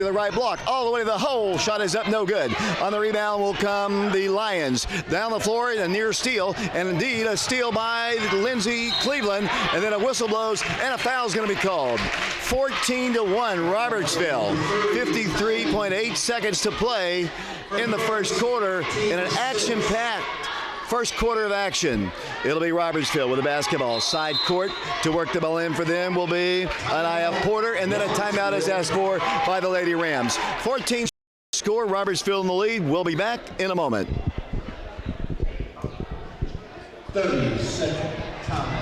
The right block, all the way to the hole. Shot is up, no good. On the rebound will come the Lions. Down the floor, a near steal, and indeed a steal by Lindsay Cleveland, and then a whistle blows, and a foul is going to be called. 14-1, Robertsville. 53.8 seconds to play in the first quarter in an action-packed first quarter of action. It'll be Robertsville with the basketball. Side court to work the ball in for them will be Anaya Porter, and then a timeout is asked for by the Lady Rams. 14 score, Robertsville in the lead. We'll be back in a moment. 30-second time.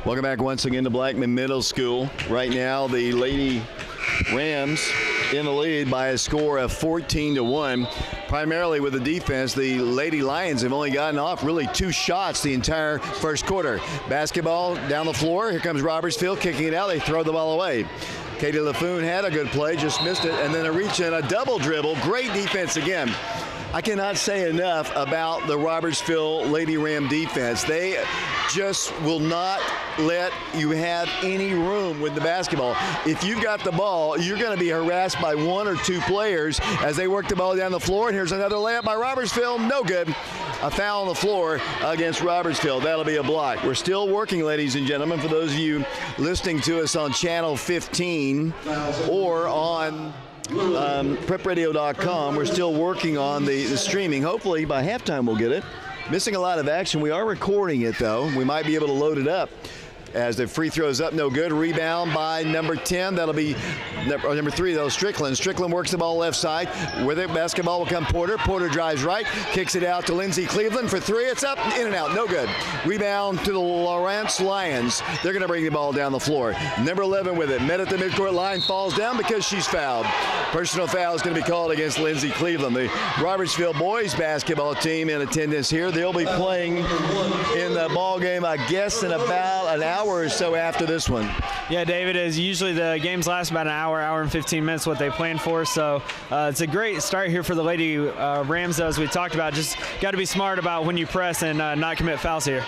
Welcome back once again to Blackman Middle School. Right now, the Lady Rams in the lead by a score of 14-1. Primarily with the defense, the Lady Lions have only gotten off really 2 shots the entire first quarter. Basketball down the floor. Here comes Robertsville kicking it out. They throw the ball away. Katie LaFoon had a good play, just missed it, and then a reach and a double dribble. Great defense again. I cannot say enough about the Robertsville Lady Ram defense. They just will not let you have any room with the basketball. If you've got the ball, you're going to be harassed by 1 or 2 players as they work the ball down the floor. And here's another layup by Robertsville. No good. A foul on the floor against Robertsville. That'll be a block. We're still working, ladies and gentlemen, for those of you listening to us on Channel 15 or on prepradio.com. We're still working on the streaming. Hopefully by halftime we'll get it. Missing a lot of action. We are recording it though. We might be able to load it up. As the free throws up, no good. Rebound by number 10. That'll be number 3, though, Strickland. Strickland works the ball left side. With it, basketball will come Porter. Porter drives right, kicks it out to Lindsay Cleveland for 3. It's up, in and out, no good. Rebound to the Lowrance Lions. They're going to bring the ball down the floor. Number 11 with it. Met at the midcourt line, falls down because she's fouled. Personal foul is going to be called against Lindsay Cleveland. The Robertsville boys basketball team in attendance here. They'll be playing in the ball game, I guess, in about an hour or so after this one. Yeah, David, as usually the games last about an hour and 15 minutes, what they plan for. So it's a great start here for the Lady Rams, though, as we talked about. Just got to be smart about when you press and not commit fouls here.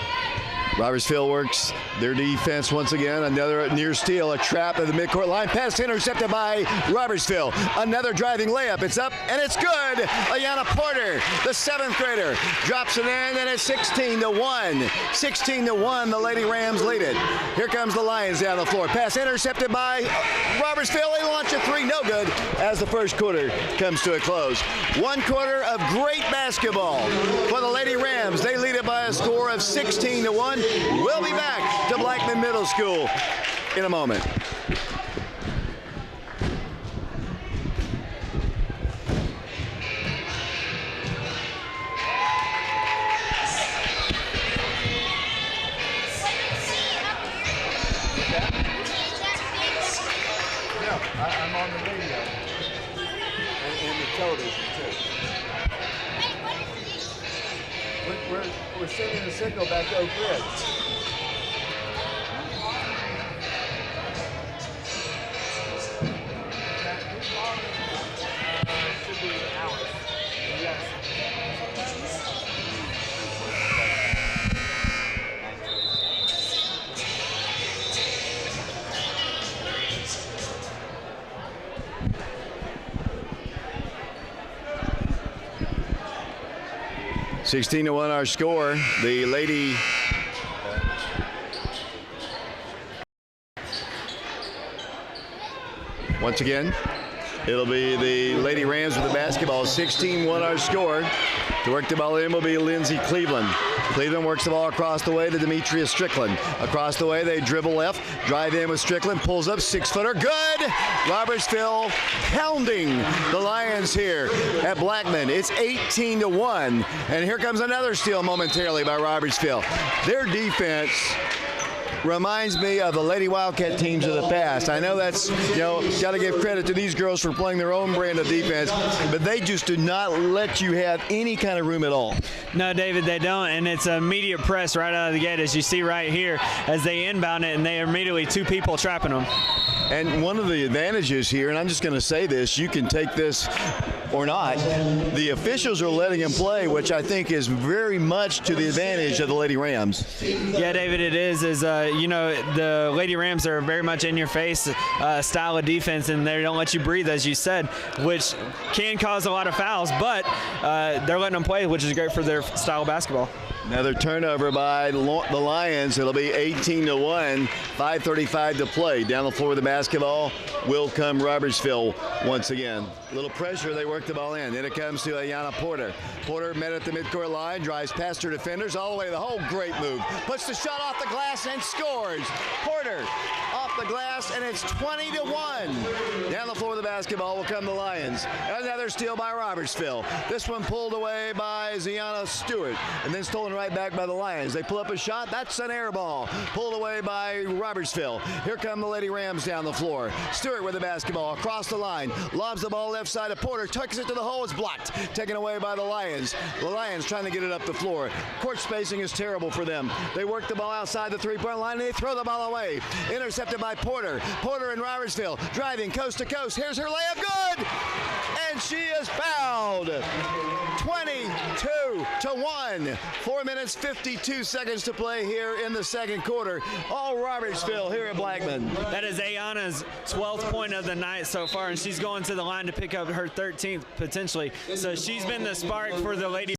Robertsville works their defense once again. Another near steal, a trap at the midcourt line. Pass intercepted by Robertsville. Another driving layup. It's up, and it's good. Ayana Porter, the 7th grader, drops it in, and it's 16-1. 16-1, the Lady Rams lead it. Here comes the Lions down the floor. Pass intercepted by Robertsville. They launch a 3, no good, as the first quarter comes to a close. 1 quarter of great basketball for the Lady Rams. They lead it by a score of 16-1. We'll be back to Blackman Middle School in a moment. I'm on the radio and the television too. We're sending a signal back to Oak Ridge. Should be hours. Yes. 16-1 our score. The Lady once again, it'll be the Lady Rams with the basketball. 16-1 our score. To work the ball in will be Lindsay Cleveland. Cleveland works the ball across the way to Demetria Strickland. Across the way, they dribble left, drive in with Strickland, pulls up, 6-footer, good! Robertsville pounding the Lions here at Blackman. It's 18-1, and here comes another steal momentarily by Robertsville. Their defense reminds me of the Lady Wildcat teams of the past. I know that's, got to give credit to these girls for playing their own brand of defense, but they just do not let you have any kind of room at all. No, David, they don't, and it's an immediate press right out of the gate, as you see right here, as they inbound it, and they are immediately two people trapping them. And one of the advantages here, and I'm just going to say this, you can take this or not, the officials are letting them play, which I think is very much to the advantage of the Lady Rams. Yeah, David, it is. The Lady Rams are very much in your face style of defense, and they don't let you breathe, as you said, which can cause a lot of fouls, but they're letting them play, which is great for their style of basketball. Another turnover by the Lions. It'll be 18-1, 5:35 to play. Down the floor with the basketball will come Robertsville once again. A little pressure, they work the ball in. Then it comes to Ayana Porter. Porter met at the midcourt line, drives past her defenders all the way to the hole. Great move. Puts the shot off the glass and scores. Porter off the glass, and it's 20-1. Down the floor with the basketball will come the Lions. Another steal by Robertsville. This one pulled away by Ziana Stewart, and then stolen right back by the Lions. They pull up a shot. That's an air ball. Pulled away by Robertsville. Here come the Lady Rams down the floor. Stewart with the basketball across the line. Lobs the ball left side of Porter. Tucks it to the hole. It's blocked. Taken away by the Lions. The Lions trying to get it up the floor. Court spacing is terrible for them. They work the ball outside the three-point line, and they throw the ball away. Intercepted by Porter. Porter in Robertsville. Driving coast to coast. Here's her layup. Good! And she is fouled. 22-1. 4 minutes, 52 seconds to play here in the second quarter. All Robertsville here at Blackman. That is Ayana's 12th point of the night so far, and she's going to the line to pick up her 13th potentially. So she's been the spark for the Lady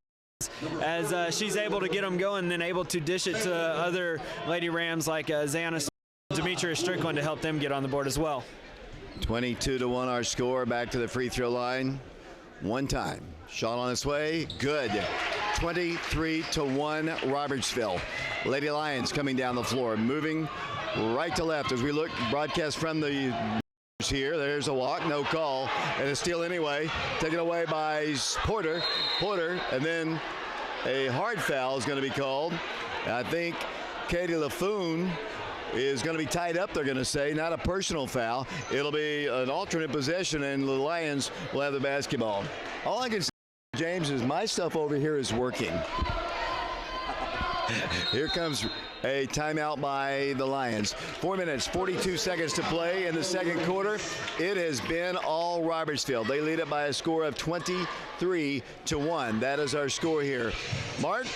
as she's able to get them going and then able to dish it to other Lady Rams like Zayana Demetria Strickland to help them get on the board as well. 22-1 our score. Back to the free throw line. One time. Shot on its way. Good. 23-1 Robertsville. Lady Lions coming down the floor. Moving right to left as we look broadcast from the here. There's a walk. No call. And a steal anyway. Taken away by Porter. And then a hard foul is going to be called. I think Katie LaFoon is going to be tied up, they're going to say. Not a personal foul. It'll be an alternate possession, and the Lions will have the basketball. All I can say, James, is my stuff over here is working. Here comes a timeout by the Lions. 4 minutes, 42 seconds to play in the second quarter. It has been all Robertsville. They lead it by a score of 23-1. That is our score here. Mark,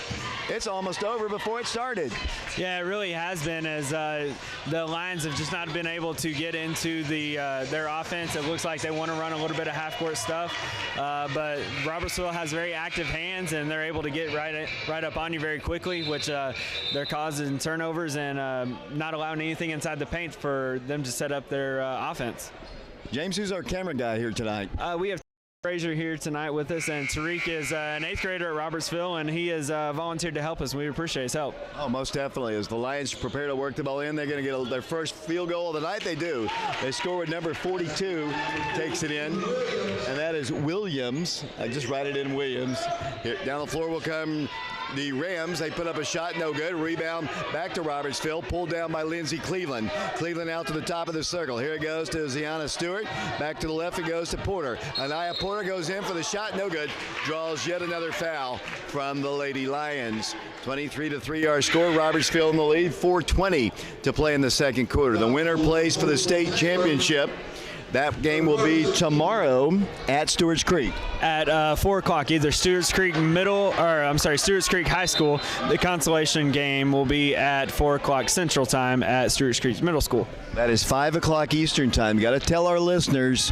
it's almost over before it started. Yeah, it really has been, as the Lions have just not been able to get into their offense. It looks like they want to run a little bit of half-court stuff, but Robertsville has very active hands, and they're able to get right up on you very quickly, which they're causing turnovers and not allowing anything inside the paint for them to set up their offense. James, who's our camera guy here tonight? We have Frazier here tonight with us, and Tariq is an 8th grader at Robertsville, and he has volunteered to help us. We appreciate his help. Oh, most definitely. As the Lions prepare to work the ball in, they're going to get their first field goal of the night. They do. They score with number 42, takes it in, and that is Williams. I just write it in Williams. Here, down the floor will come the Rams. They put up a shot, no good. Rebound back to Robertsville, pulled down by Lindsey Cleveland. Cleveland out to the top of the circle. Here it goes to Ziana Stewart. Back to the left, it goes to Porter. Anaya Porter goes in for the shot, no good. Draws yet another foul from the Lady Lions. 23-3 our score. Robertsville in the lead. 4:20 to play in the second quarter. The winner plays for the state championship. That game will be tomorrow at Stewart's Creek. At 4 o'clock, either Stewart's Creek Stewart's Creek High School. The consolation game will be at 4 o'clock Central Time at Stewart's Creek Middle School. That is 5 o'clock Eastern Time. You got to tell our listeners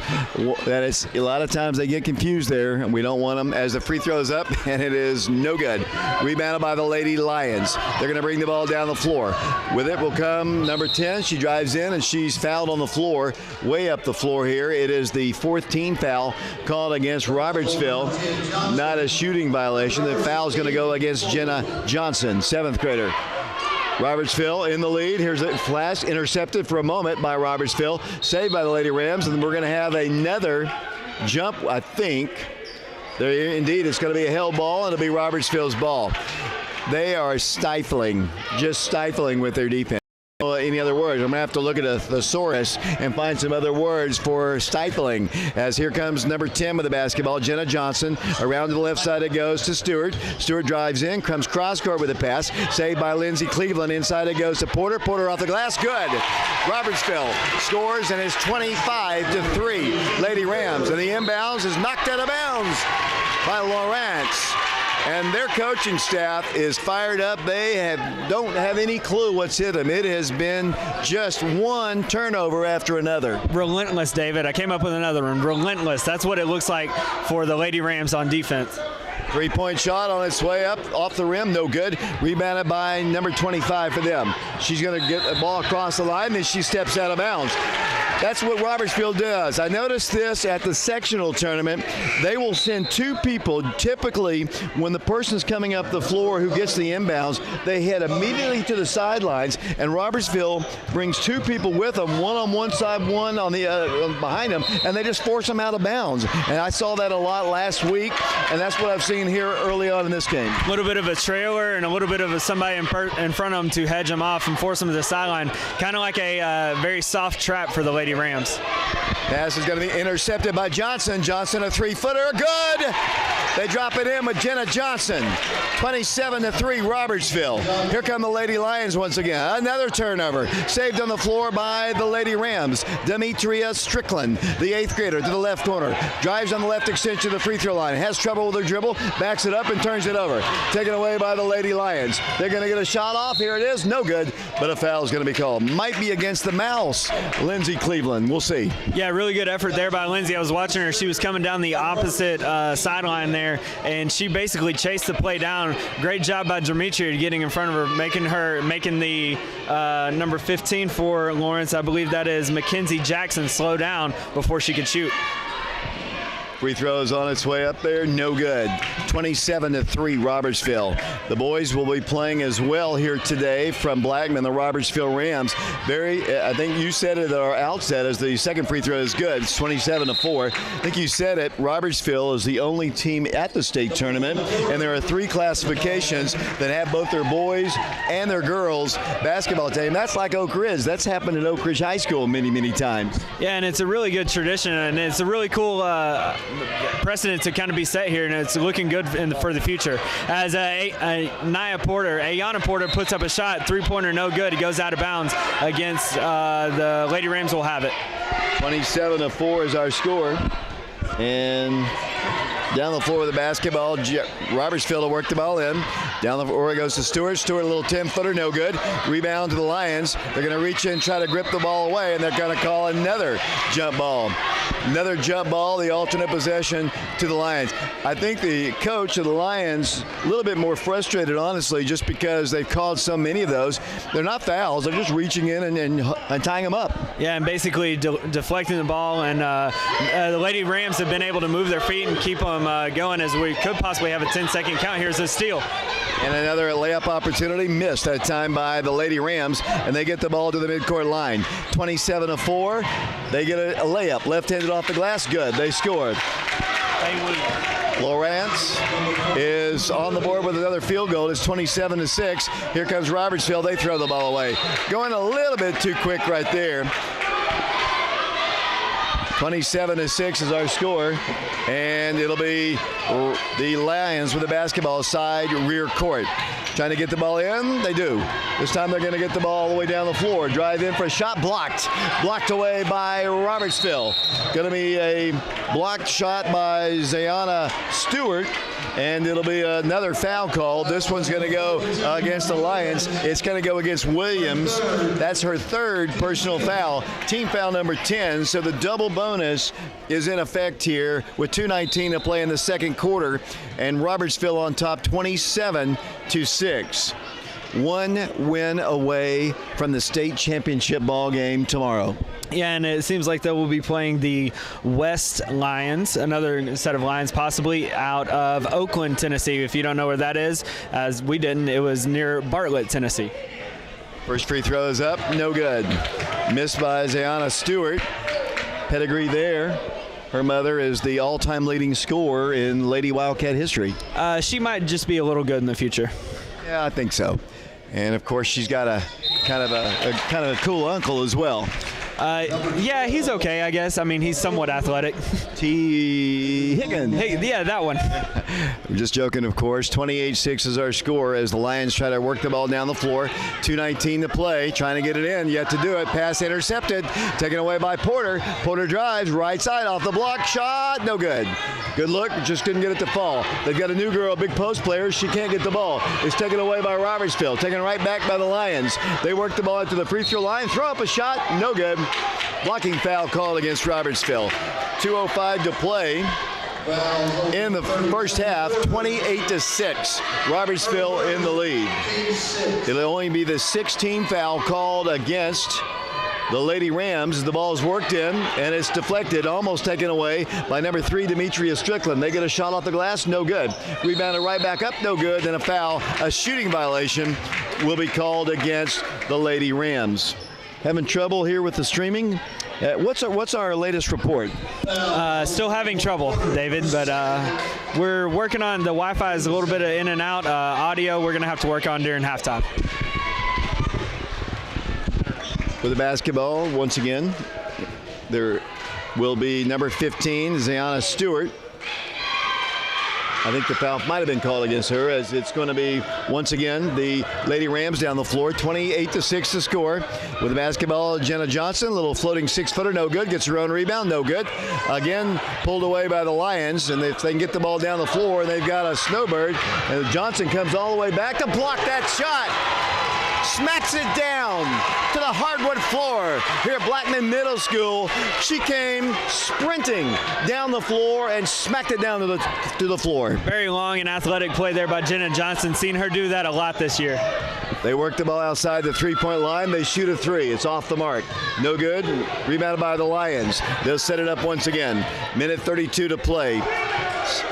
that it's a lot of times they get confused there, and we don't want them as the free throw is up, and it is no good. Rebounded by the Lady Lions. They're going to bring the ball down the floor. With it will come number 10. She drives in, and she's fouled on the floor, way up the floor here. It is the 4th team foul called against Robertsville. Not a shooting violation. The foul is going to go against Jenna Johnson, 7th grader. Robertsville in the lead. Here's a flash intercepted for a moment by Robertsville. Saved by the Lady Rams, and we're going to have another jump, I think. There, indeed, it's going to be a held ball, and it'll be Robertsville's ball. They are stifling, just stifling with their defense. Any other words? I'm going to have to look at a thesaurus and find some other words for stifling. As here comes number 10 with the basketball, Jenna Johnson. Around to the left side it goes to Stewart. Stewart drives in, comes cross court with a pass. Saved by Lindsay Cleveland. Inside it goes to Porter. Porter off the glass. Good. Robertsville scores and it's 25-3. Lady Rams. And the inbounds is knocked out of bounds by Lowrance. And their coaching staff is fired up. They don't have any clue what's hit them. It has been just one turnover after another. Relentless, David. I came up with another one. Relentless. That's what it looks like for the Lady Rams on defense. Three-point shot on its way up, off the rim, no good. Rebounded by number 25 for them. She's going to get the ball across the line, and she steps out of bounds. That's what Robertsville does. I noticed this at the sectional tournament. They will send two people. Typically, when the person's coming up the floor who gets the inbounds, they head immediately to the sidelines, and Robertsville brings two people with them, one on one side, one on the behind them, and they just force them out of bounds. And I saw that a lot last week, and that's what I've seen here early on in this game. A little bit of a trailer and a little bit of somebody in front of them to hedge them off and force them to the sideline. Kind of like a very soft trap for the Lady Rams. Pass is going to be intercepted by Johnson. Johnson, a three-footer, good! They drop it in with Jenna Johnson. 27-3 Robertsville. Here come the Lady Lions once again. Another turnover. Saved on the floor by the Lady Rams. Demetria Strickland, the 8th grader, to the left corner. Drives on the left extension of the free throw line. Has trouble with her dribble. Backs it up and turns it over. Taken away by the Lady Lions. They're going to get a shot off. Here it is. No good. But a foul is going to be called. Might be against the Mouse. Lindsay Cleveland. We'll see. Yeah, really good effort there by Lindsay. I was watching her. She was coming down the opposite sideline there, and she basically chased the play down. Great job by Demetria getting in front of her, making the number 15 for Lowrance. I believe that is Mackenzie Jackson slow down before she could shoot. Free throws on its way up there, no good. 27-3 Robertsville. The boys will be playing as well here today from Blackman, the Robertsville Rams. I think you said it at our outset as the second free throw is good. It's 27-4. I think you said it. Robertsville is the only team at the state tournament, and there are 3 classifications that have both their boys and their girls basketball team. That's like Oak Ridge. That's happened at Oak Ridge High School many, many times. Yeah, and it's a really good tradition, and it's a really cool precedent to kind of be set here, and it's looking good for the future. As Ayana Porter puts up a shot, three-pointer, no good. He goes out of bounds against the Lady Rams will have it. 27-4 is our score. And down the floor with the basketball, Robertsville to work the ball in. Down the floor it goes to Stewart. Stewart, a little 10-footer, no good. Rebound to the Lions. They're going to reach in, try to grip the ball away, and they're going to call another jump ball. Another jump ball, the alternate possession to the Lions. I think the coach of the Lions a little bit more frustrated, honestly, just because they've called so many of those. They're not fouls. They're just reaching in and tying them up. Yeah, and basically deflecting the ball. And the Lady Rams have been able to move their feet and keep them going as we could possibly have a 10-second count. Here's a steal. And another layup opportunity missed that time by the Lady Rams, and they get the ball to the midcourt line. 27-4. They get a layup, left-handed off the glass. Good. They scored. Lowrance is on the board with another field goal. It's 27-6. Here comes Robertsville. They throw the ball away. Going a little bit too quick right there. 27-6 is our score, and it'll be the Lions with the basketball side rear court. Trying to get the ball in, they do. This time they're going to get the ball all the way down the floor. Drive in for a shot, blocked away by Robertsville. Going to be a blocked shot by Zayana Stewart, and it'll be another foul call. This one's going to go against the Lions. It's going to go against Williams. That's her third personal foul, team foul number 10. So the double bonus is in effect here with 2:19 to play in the second quarter, and Robertsville on top 27-6. One win away from the state championship ball game tomorrow. Yeah, and it seems like they will be playing the West Lions, another set of Lions possibly out of Oakland, Tennessee. If you don't know where that is, as we didn't, it was near Bartlett, Tennessee. First free throw is up, no good. Missed by Zayana Stewart. Pedigree there. Her mother is the all-time leading scorer in Lady Wildcat history. She might just be a little good in the future. Yeah, I think so. And, of course, she's got a kind of a cool uncle as well. Yeah, he's okay, I guess. I mean, he's somewhat athletic. T. Higgins. Hey, yeah, that one. We're just joking, of course. 28-6 is our score as the Lions try to work the ball down the floor. 2:19 to play, trying to get it in, yet to do it. Pass intercepted, taken away by Porter. Porter drives, right side off the block, shot, no good. Good look, just couldn't get it to fall. They've got a new girl, a big post player. She can't get the ball. It's taken away by Robertsville, taken right back by the Lions. They work the ball out to the free throw line, throw up a shot, no good. Blocking foul called against Robertsville. 2:05 to play in the first half, 28-6. Robertsville in the lead. It'll only be the 16th foul called against the Lady Rams as the ball is worked in, and it's deflected, almost taken away by number 3, Demetria Strickland. They get a shot off the glass, no good. Rebounded right back up, no good. Then a foul, a shooting violation will be called against the Lady Rams. Having trouble here with the streaming. What's our latest report? Still having trouble, David, but we're working on the Wi-Fi is a little bit of in and out. Audio we're going to have to work on during halftime. For the basketball, once again, there will be number 15, Ziana Stewart. I think the foul might have been called against her, as it's going to be, once again, the Lady Rams down the floor. 28-6 to score. With the basketball, Jenna Johnson, little floating 6-footer, no good. Gets her own rebound, no good. Again, pulled away by the Lions, and if they can get the ball down the floor, they've got a snowbird. And Johnson comes all the way back to block that shot. Smacks it down to the hardwood floor here at Blackman Middle School. She came sprinting down the floor and smacked it down to the floor. Very long and athletic play there by Jenna Johnson. Seen her do that a lot this year. They work the ball outside the three-point line. They shoot a three. It's off the mark. No good. Rebounded by the Lions. They'll set it up once again. Minute 32 to play.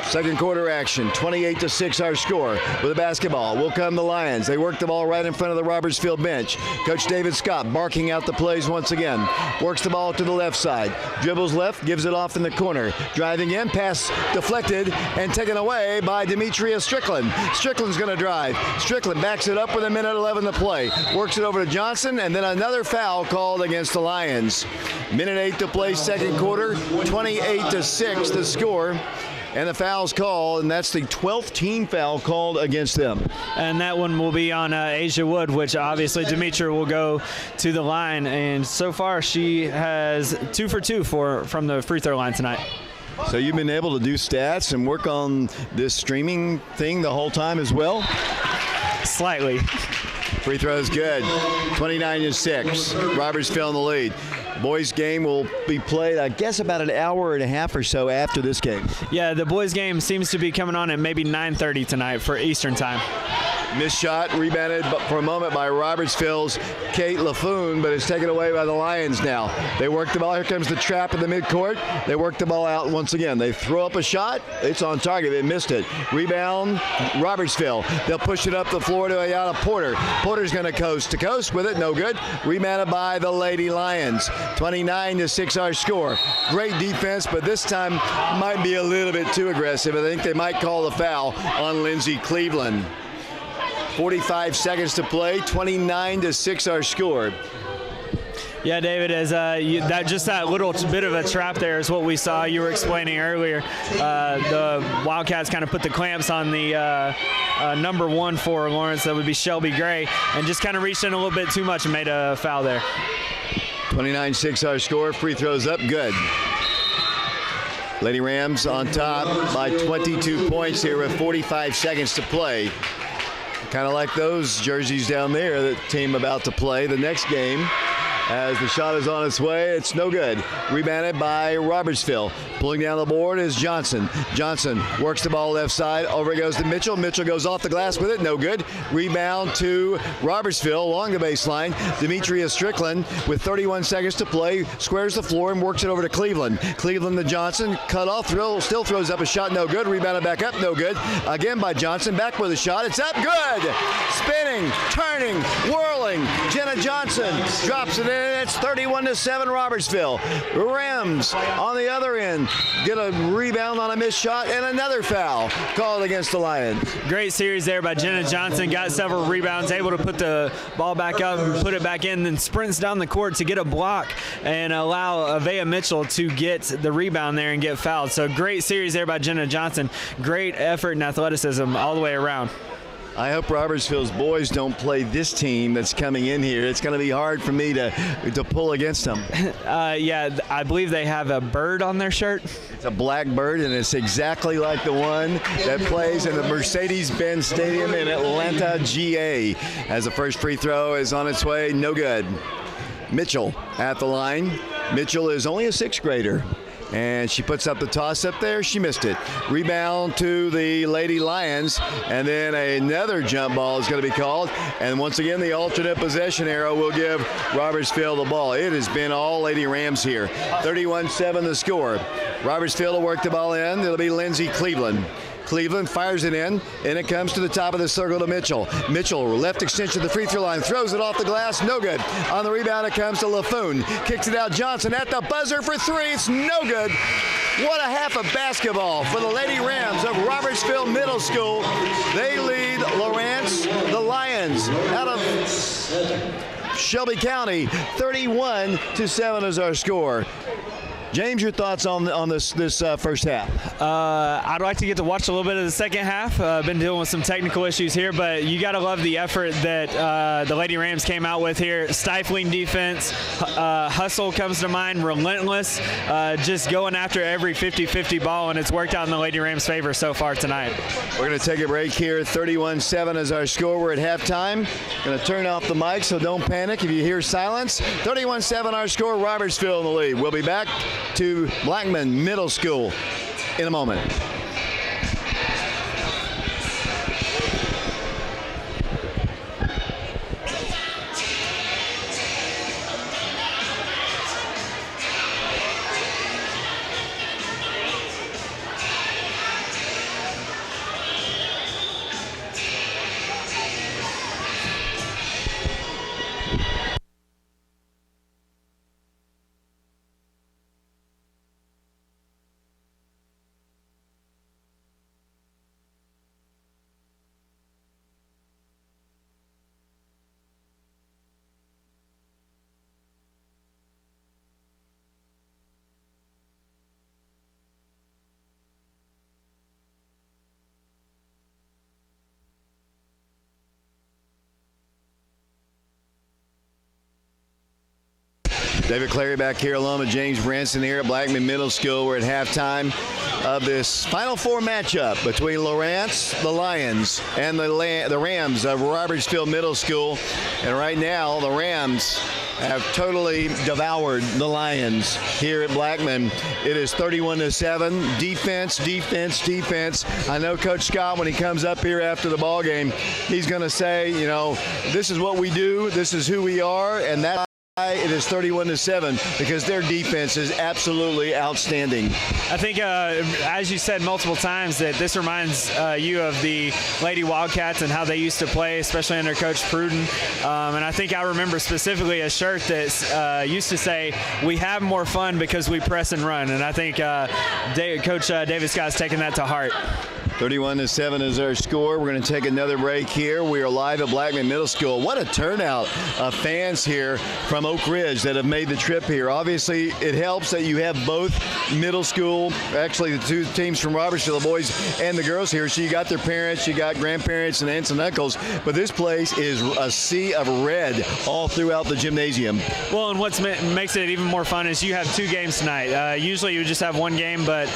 Second quarter action, 28-6 our score. With the basketball will come the Lions. They work the ball right in front of the Robertsville bench. Coach David Scott barking out the plays once again. Works the ball to the left side. Dribbles left, gives it off in the corner. Driving in, pass deflected and taken away by Demetria Strickland. Strickland's going to drive. Strickland backs it up with a minute 11 to play. Works it over to Johnson, and then another foul called against the Lions. Minute 8 to play, second quarter, 28-6 the score. And the foul's called, and that's the 12th team foul called against them. And that one will be on Asia Wood, which obviously Demetria will go to the line. And so far, she has 2 for 2 from the free throw line tonight. So you've been able to do stats and work on this streaming thing the whole time as well? Slightly. Free throw's good. 29-6. Robertsville in the lead. Boys game will be played, I guess, about an hour and a half or so after this game. Yeah, the boys game seems to be coming on at maybe 9:30 tonight for Eastern time. Missed shot, rebounded for a moment by Robertsville's Kate LaFoon, but it's taken away by the Lions now. They work the ball. Here comes the trap in the midcourt. They work the ball out once again. They throw up a shot. It's on target. They missed it. Rebound, Robertsville. They'll push it up the floor to Ayana Porter. Porter's going to coast to coast with it. No good. Rebounded by the Lady Lions. 29-6 our score. Great defense, but this time might be a little bit too aggressive. I think they might call the foul on Lindsay Cleveland. 45 seconds to play, 29-6 our score. Yeah, David, as that little bit of a trap there is what we saw. You were explaining earlier. The Wildcats kind of put the clamps on the number 1 for Lowrance. That would be Shelby Gray, and just kind of reached in a little bit too much and made a foul there. 29-6 our score. Free throws up, good. Lady Rams on top by 22 points here with 45 seconds to play. Kind of like those jerseys down there, the team about to play the next game. As the shot is on its way, it's no good. Rebounded by Robertsville. Pulling down the board is Johnson. Johnson works the ball left side. Over it goes to Mitchell. Mitchell goes off the glass with it. No good. Rebound to Robertsville along the baseline. Demetria Strickland with 31 seconds to play. Squares the floor and works it over to Cleveland. Cleveland to Johnson. Cut off. Still throws up a shot. No good. Rebounded back up. No good. Again by Johnson. Back with a shot. It's up. Good. Spinning. Turning. Whirling. pulling. Jenna Johnson drops it in. It's 31-7 Robertsville. Rams on the other end get a rebound on a missed shot and another foul called against the Lions. Great series there by Jenna Johnson. Got several rebounds, able to put the ball back up and put it back in, then sprints down the court to get a block and allow Avea Mitchell to get the rebound there and get fouled. So great series there by Jenna Johnson. Great effort and athleticism all the way around. I hope Robertsville's boys don't play this team that's coming in here. It's going to be hard for me to pull against them. Yeah, I believe they have a bird on their shirt. It's a black bird, and it's exactly like the one that plays in the Mercedes-Benz Stadium in Atlanta, GA. As the first free throw is on its way, no good. Mitchell at the line. Mitchell is only a sixth grader. And she puts up the toss up there. She missed it. Rebound to the Lady Lions. And then another jump ball is going to be called. And once again, the alternate possession arrow will give Robertsville the ball. It has been all Lady Rams here. 31-7 the score. Robertsville will work the ball in. It'll be Lindsay Cleveland. Cleveland fires it in, and it comes to the top of the circle to Mitchell. Mitchell, left extension of the free throw line, throws it off the glass, no good. On the rebound, it comes to LaFoon. Kicks it out, Johnson at the buzzer for three, it's no good. What a half of basketball for the Lady Rams of Robertsville Middle School. They lead Lowrance, the Lions, out of Shelby County. 31-7 is our score. James, your thoughts on this first half? I'd like to get to watch a little bit of the second half. Been dealing with some technical issues here, but you got to love the effort that the Lady Rams came out with here. Stifling defense, hustle comes to mind, relentless, just going after every 50-50 ball, and it's worked out in the Lady Rams' favor so far tonight. We're going to take a break here. 31-7 is our score. We're at halftime. Going to turn off the mic, so don't panic if you hear silence. 31-7 our score. Robertsville in the lead. We'll be back to Blackman Middle School in a moment. David Clary back here along with James Branson here at Blackman Middle School. We're at halftime of this Final Four matchup between Lowrance, the Lions, and the Rams of Robertsville Middle School. And right now, the Rams have totally devoured the Lions here at Blackman. It is 31-7. Defense, defense, defense. I know Coach Scott, when he comes up here after the ball game, he's going to say, you know, this is what we do, this is who we are, and that. It is 31-7 because their defense is absolutely outstanding. I think, as you said multiple times, that this reminds you of the Lady Wildcats and how they used to play, especially under Coach Pruden. And I think I remember specifically a shirt that used to say, "We have more fun because we press and run." And I think Coach David Scott's taken that to heart. 31-7 is our score. We're going to take another break here. We are live at Blackman Middle School. What a turnout of fans here from Oak Ridge that have made the trip here. Obviously, it helps that you have both middle school, actually the two teams from Robertsville, the boys and the girls here. So you got their parents, you got grandparents and aunts and uncles. But this place is a sea of red all throughout the gymnasium. Well, and what makes it even more fun is you have two games tonight. Usually you just have one game, but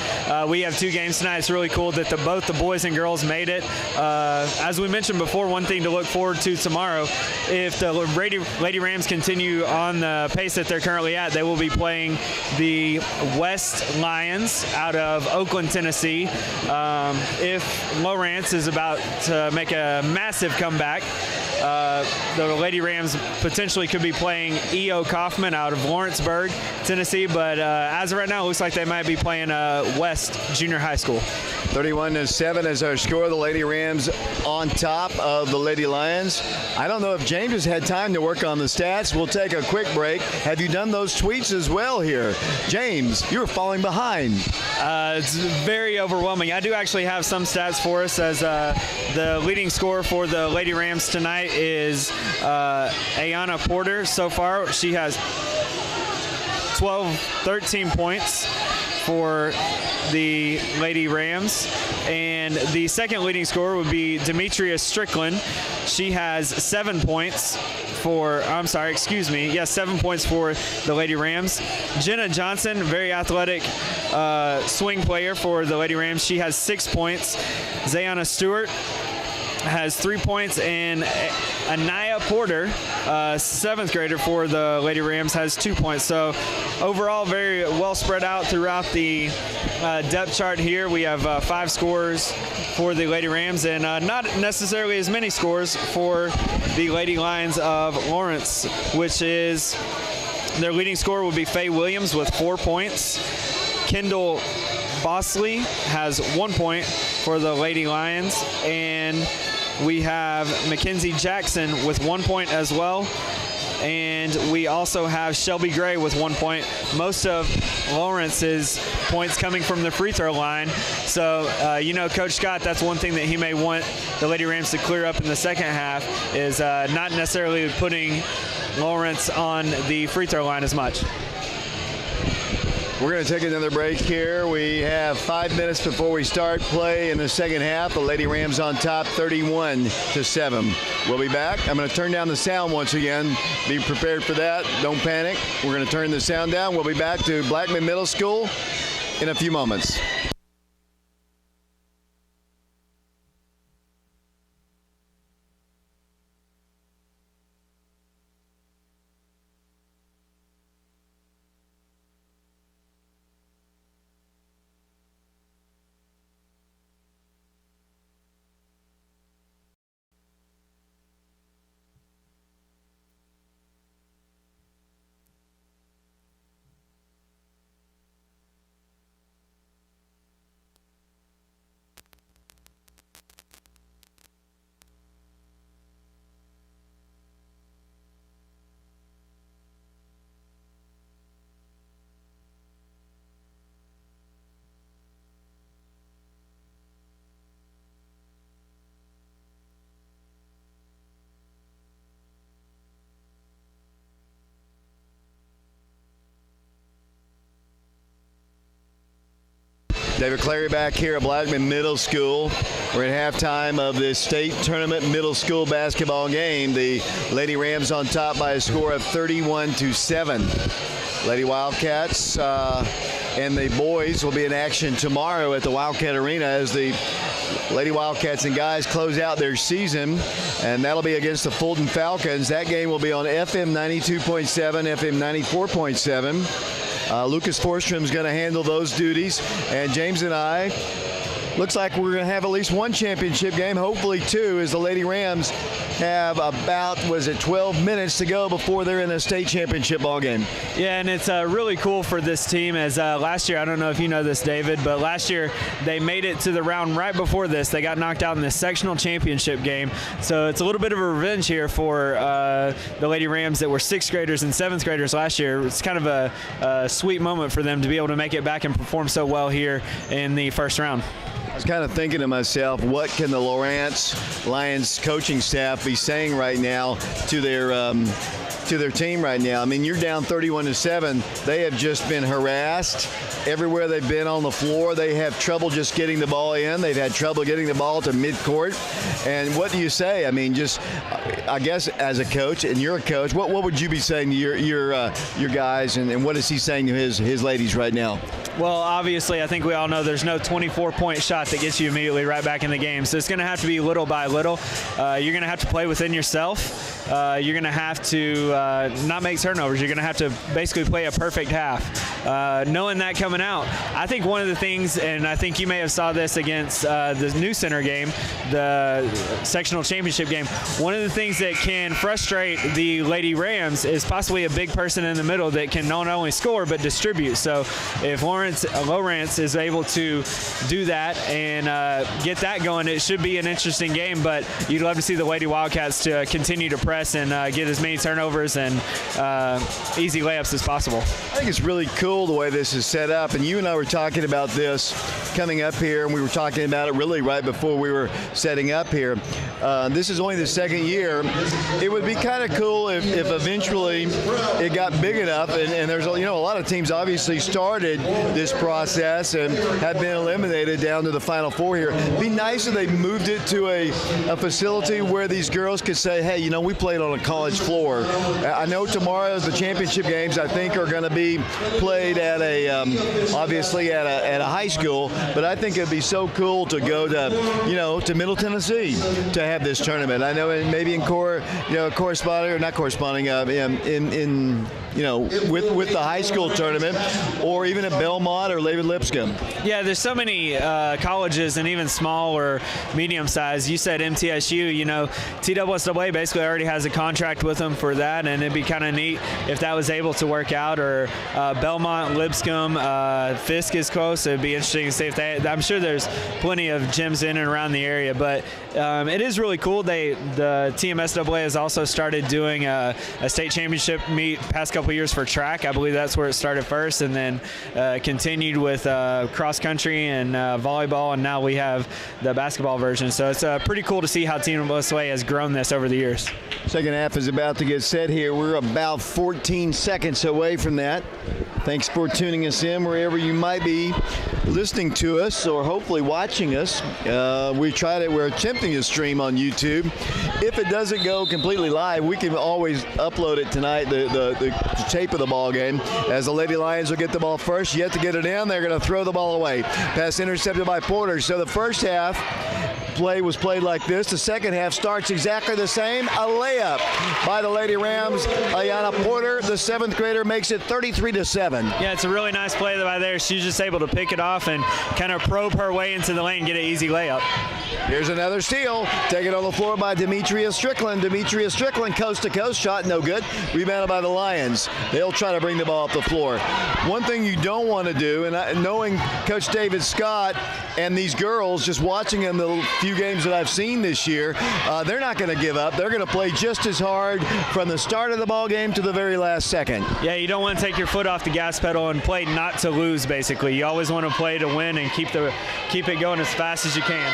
we have two games tonight. It's really cool that both the boys and girls made it. As we mentioned before, one thing to look forward to tomorrow, if the Lady Rams continue on the pace that they're currently at, they will be playing the West Lions out of Oakland, Tennessee. If Lowrance is about to make a massive comeback, the Lady Rams potentially could be playing E.O. Kaufman out of Lawrenceburg, Tennessee, but as of right now, it looks like they might be playing West Junior High School. 31-7 31-7 as our score. The Lady Rams on top of the Lady Lions. I don't know if James has had time to work on the stats. We'll take a quick break. Have you done those tweets as well here? James, you're falling behind. It's very overwhelming. I do actually have some stats for us, as the leading scorer for the Lady Rams tonight is Ayanna Porter. So far, she has 13 points for the Lady Rams. And the second leading scorer would be Demetria Strickland. She has 7 points for, 7 points for the Lady Rams. Jenna Johnson, very athletic swing player for the Lady Rams. She has 6 points. Zayana Stewart has 3 points, and Anaya Porter, 7th grader for the Lady Rams, has 2 points. So overall, very well spread out throughout the depth chart here. We have 5 scorers for the Lady Rams, and not necessarily as many scores for the Lady Lions of Lowrance, which is their leading scorer would be Faye Williams with 4 points. Kendall Bosley has 1 point for the Lady Lions, and we have Mackenzie Jackson with 1 point as well. And we also have Shelby Gray with 1 point. Most of Lawrence's points coming from the free throw line. So, Coach Scott, that's one thing that he may want the Lady Rams to clear up in the second half, is not necessarily putting Lowrance on the free throw line as much. We're going to take another break here. We have 5 minutes before we start play in the second half. The Lady Rams on top, 31-7. We'll be back. I'm going to turn down the sound once again. Be prepared for that. Don't panic. We're going to turn the sound down. We'll be back to Blackman Middle School in a few moments. David Clary back here at Blackman Middle School. We're at halftime of this state tournament middle school basketball game. The Lady Rams on top by a score of 31-7. Lady Wildcats and the boys will be in action tomorrow at the Wildcat Arena as the Lady Wildcats and guys close out their season, and that'll be against the Fulton Falcons. That game will be on FM 92.7, FM 94.7. Lucas Forstrom's going to handle those duties, and James and I, looks like we're going to have at least one championship game, hopefully two, as the Lady Rams have about, 12 minutes to go before they're in a state championship ball game. Yeah, and it's really cool for this team, as last year, I don't know if you know this, David, but last year they made it to the round right before this. They got knocked out in the sectional championship game. So it's a little bit of a revenge here for the Lady Rams that were 6th graders and 7th graders last year. It's kind of a sweet moment for them to be able to make it back and perform so well here in the first round. I was kind of thinking to myself, what can the Lowrance Lions coaching staff be saying right now to their team right now? I mean, you're down 31-7. They have just been harassed everywhere they've been on the floor. They have trouble just getting the ball in. They've had trouble getting the ball to midcourt. And what do you say? I mean, just I guess as a coach, and you're a coach, what would you be saying to your guys, and what is he saying to his ladies right now? Well, obviously, I think we all know there's no 24-point shot that gets you immediately right back in the game. So it's going to have to be little by little. You're going to have to play within yourself. you're going to have to not make turnovers. You're going to have to basically play a perfect half. Knowing that coming out, I think one of the things, and I think you may have saw this against the New Center game, the sectional championship game, one of the things that can frustrate the Lady Rams is possibly a big person in the middle that can not only score but distribute. So if Lowrance is able to do that and get that going, it should be an interesting game, but you'd love to see the Lady Wildcats to continue to press and get as many turnovers and easy layups as possible. I think it's really cool the way this is set up, and you and I were talking about this coming up here, and we were talking about it really right before we were setting up here. This is only the second year. It would be kind of cool if eventually it got big enough, and there's a lot of teams obviously started this process and have been eliminated down to the Final Four here. It'd be nice if they moved it to a facility where these girls could say, hey, we played on a college floor. I know tomorrow's the championship games, I think, are going to be played at obviously at a high school, but I think it'd be so cool to go to Middle Tennessee to have this tournament. I know maybe in corresponding or not corresponding with the high school tournament, or even at Belmont or David Lipscomb. Yeah, there's so many colleges and even small or medium size. You said MTSU, TSSAA basically already has a contract with them for that, and it'd be kind of neat if that was able to work out. Or Belmont, Lipscomb, Fisk is close. It'd be interesting to see if I'm sure there's plenty of gyms in and around the area, but it is really cool. The TMSAA has also started doing a state championship meet past couple years for track. I believe that's where it started first, and then continued with cross country and volleyball, and now we have the basketball version. So it's pretty cool to see how TMSAA has grown this over the years. Second half is about to get set here. We're about 14 seconds away from that. Thanks for tuning us in wherever you might be listening to us or hopefully watching us. We're attempting to stream on YouTube. If it doesn't go completely live, we can always upload it tonight, the tape of the ball game, as the Lady Lions will get the ball first. You have to get it in. They're going to throw the ball away. Pass intercepted by Porter. So the first half play was played like this. The second half starts exactly the same. A layup by the Lady Rams. Ayana Porter, the 7th grader, makes it 33-7. Yeah, it's a really nice play by there. She's just able to pick it off and kind of probe her way into the lane, get an easy layup. Here's another steal. Taken on the floor by Demetria Strickland. Demetria Strickland, coast to coast, shot no good. Rebounded by the Lions. They'll try to bring the ball up the floor. One thing you don't want to do, and knowing Coach David Scott and these girls, just watching them the few games that I've seen this year, they're not going to give up. They're going to play just as hard from the start of the ball game to the very last second. Yeah, you don't want to take your foot off the gas pedal and play not to lose, basically. You always want to play to win and keep it going as fast as you can.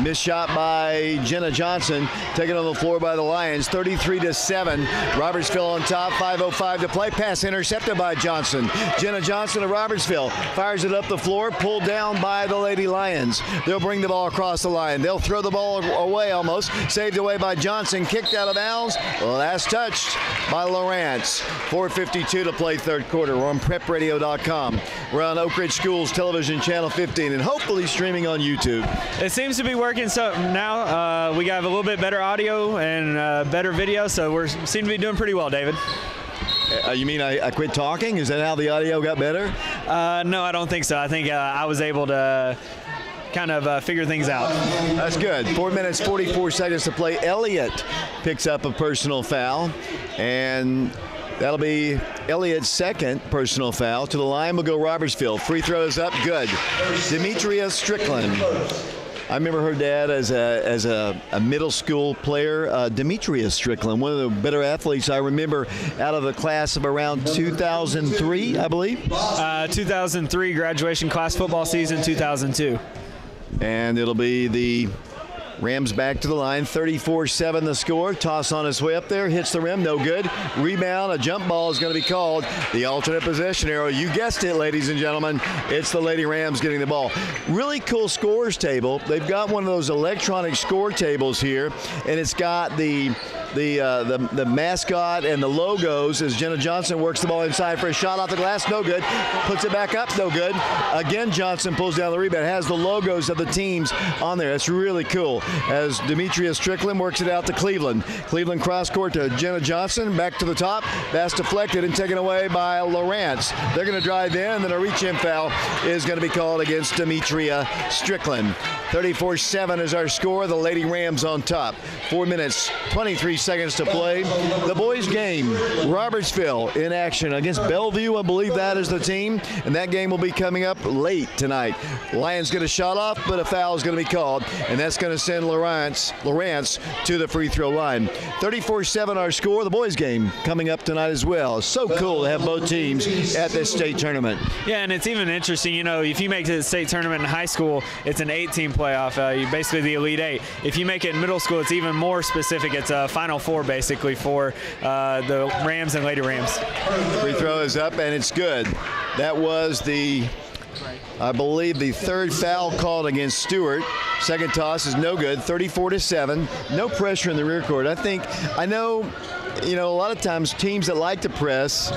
Missed shot by Jenna Johnson, taken on the floor by the Lions, 33-7. Robertsville on top, 5:05 to play. Pass intercepted by Johnson. Jenna Johnson of Robertsville fires it up the floor, pulled down by the Lady Lions. They'll bring the ball across the line. They'll throw the ball away almost. Saved away by Johnson, kicked out of bounds. Last touched by Lowrance. 4:52 to play third quarter. We're on prepradio.com. We're on Oak Ridge Schools Television Channel 15 and hopefully streaming on YouTube. It seems to be working. So now we got a little bit better audio and better video, so we seem to be doing pretty well, David. You mean I quit talking? Is that how the audio got better? No, I don't think so. I think I was able to kind of figure things out. That's good. 4 minutes, 44 seconds to play. Elliott picks up a personal foul, and that'll be Elliott's second personal foul. To the line will go Robertsville. Free throws up, good. Demetria Strickland. I remember her dad as a middle school player, Demetria Strickland, one of the better athletes I remember out of the class of around 2003, I believe. 2003 graduation class, football season 2002. And it'll be the Rams back to the line, 34-7 the score. Toss on his way up there, hits the rim, no good. Rebound, a jump ball is going to be called. The alternate possession arrow, you guessed it, ladies and gentlemen. It's the Lady Rams getting the ball. Really cool scores table. They've got one of those electronic score tables here, and it's got the the mascot and the logos as Jenna Johnson works the ball inside for a shot off the glass. No good. Puts it back up. No good. Again, Johnson pulls down the rebound. Has the logos of the teams on there. That's really cool. As Demetria Strickland works it out to Cleveland. Cleveland cross court to Jenna Johnson. Back to the top. Pass deflected and taken away by Lowrance. They're going to drive in, and then a reach-in foul is going to be called against Demetria Strickland. 34-7 is our score. The Lady Rams on top. 4 minutes, 23 seconds to play. The boys game, Robertsville in action against Bellevue. I believe that is the team, and that game will be coming up late tonight. Lions get a shot off, but a foul is going to be called, and that's going to send Lowrance to the free throw line. 34-7 our score. The boys game coming up tonight as well. So cool to have both teams at this state tournament. Yeah, and it's even interesting, if you make it to the state tournament in high school, it's an 8-team playoff, basically the Elite Eight. If you make it in middle school, it's even more specific. It's a Final Four, basically, for the Rams and Lady Rams. Free throw is up, and it's good. That was I believe the third foul called against Stewart. Second toss is no good. 34-7. No pressure in the rear court. I know, a lot of times teams that like to press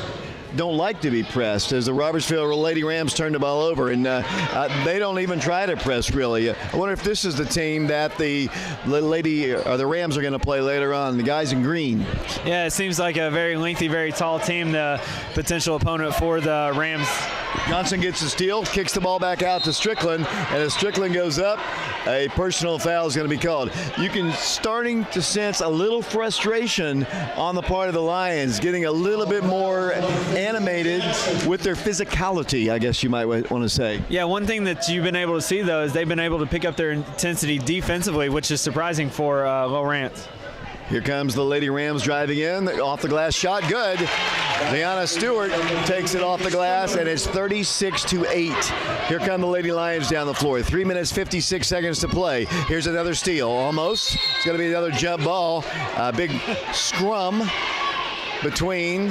don't like to be pressed, as the Robertsville Lady Rams turned the ball over, and they don't even try to press, really. I wonder if this is the team that the Rams are going to play later on, the guys in green. Yeah, it seems like a very lengthy, very tall team, the potential opponent for the Rams. Johnson gets the steal, kicks the ball back out to Strickland, and as Strickland goes up, a personal foul is going to be called. You can starting to sense a little frustration on the part of the Lions, getting a little bit more animated with their physicality, I guess you might want to say. Yeah, one thing that you've been able to see, though, is they've been able to pick up their intensity defensively, which is surprising for Lowrance. Here comes the Lady Rams driving in. Off the glass shot, good. Deanna Stewart takes it off the glass, and it's 36-8. Here come the Lady Lions down the floor. 3 minutes, 56 seconds to play. Here's another steal, almost. It's going to be another jump ball. A big scrum between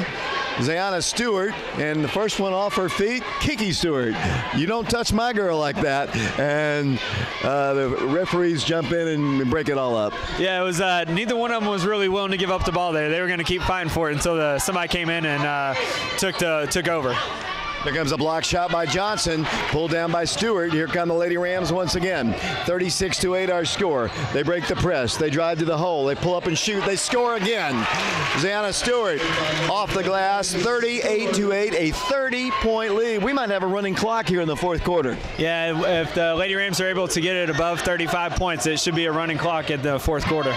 Zayana Stewart, and the first one off her feet, Kiki Stewart. You don't touch my girl like that. And the referees jump in and break it all up. Yeah, it was neither one of them was really willing to give up the ball there. They were going to keep fighting for it until somebody came in and took over. Here comes a block shot by Johnson, pulled down by Stewart. Here come the Lady Rams once again. 36-8 our score. They break the press. They drive to the hole. They pull up and shoot. They score again. Zayana Stewart off the glass. 38-8, a 30-point lead. We might have a running clock here in the fourth quarter. Yeah, if the Lady Rams are able to get it above 35 points, it should be a running clock at the fourth quarter.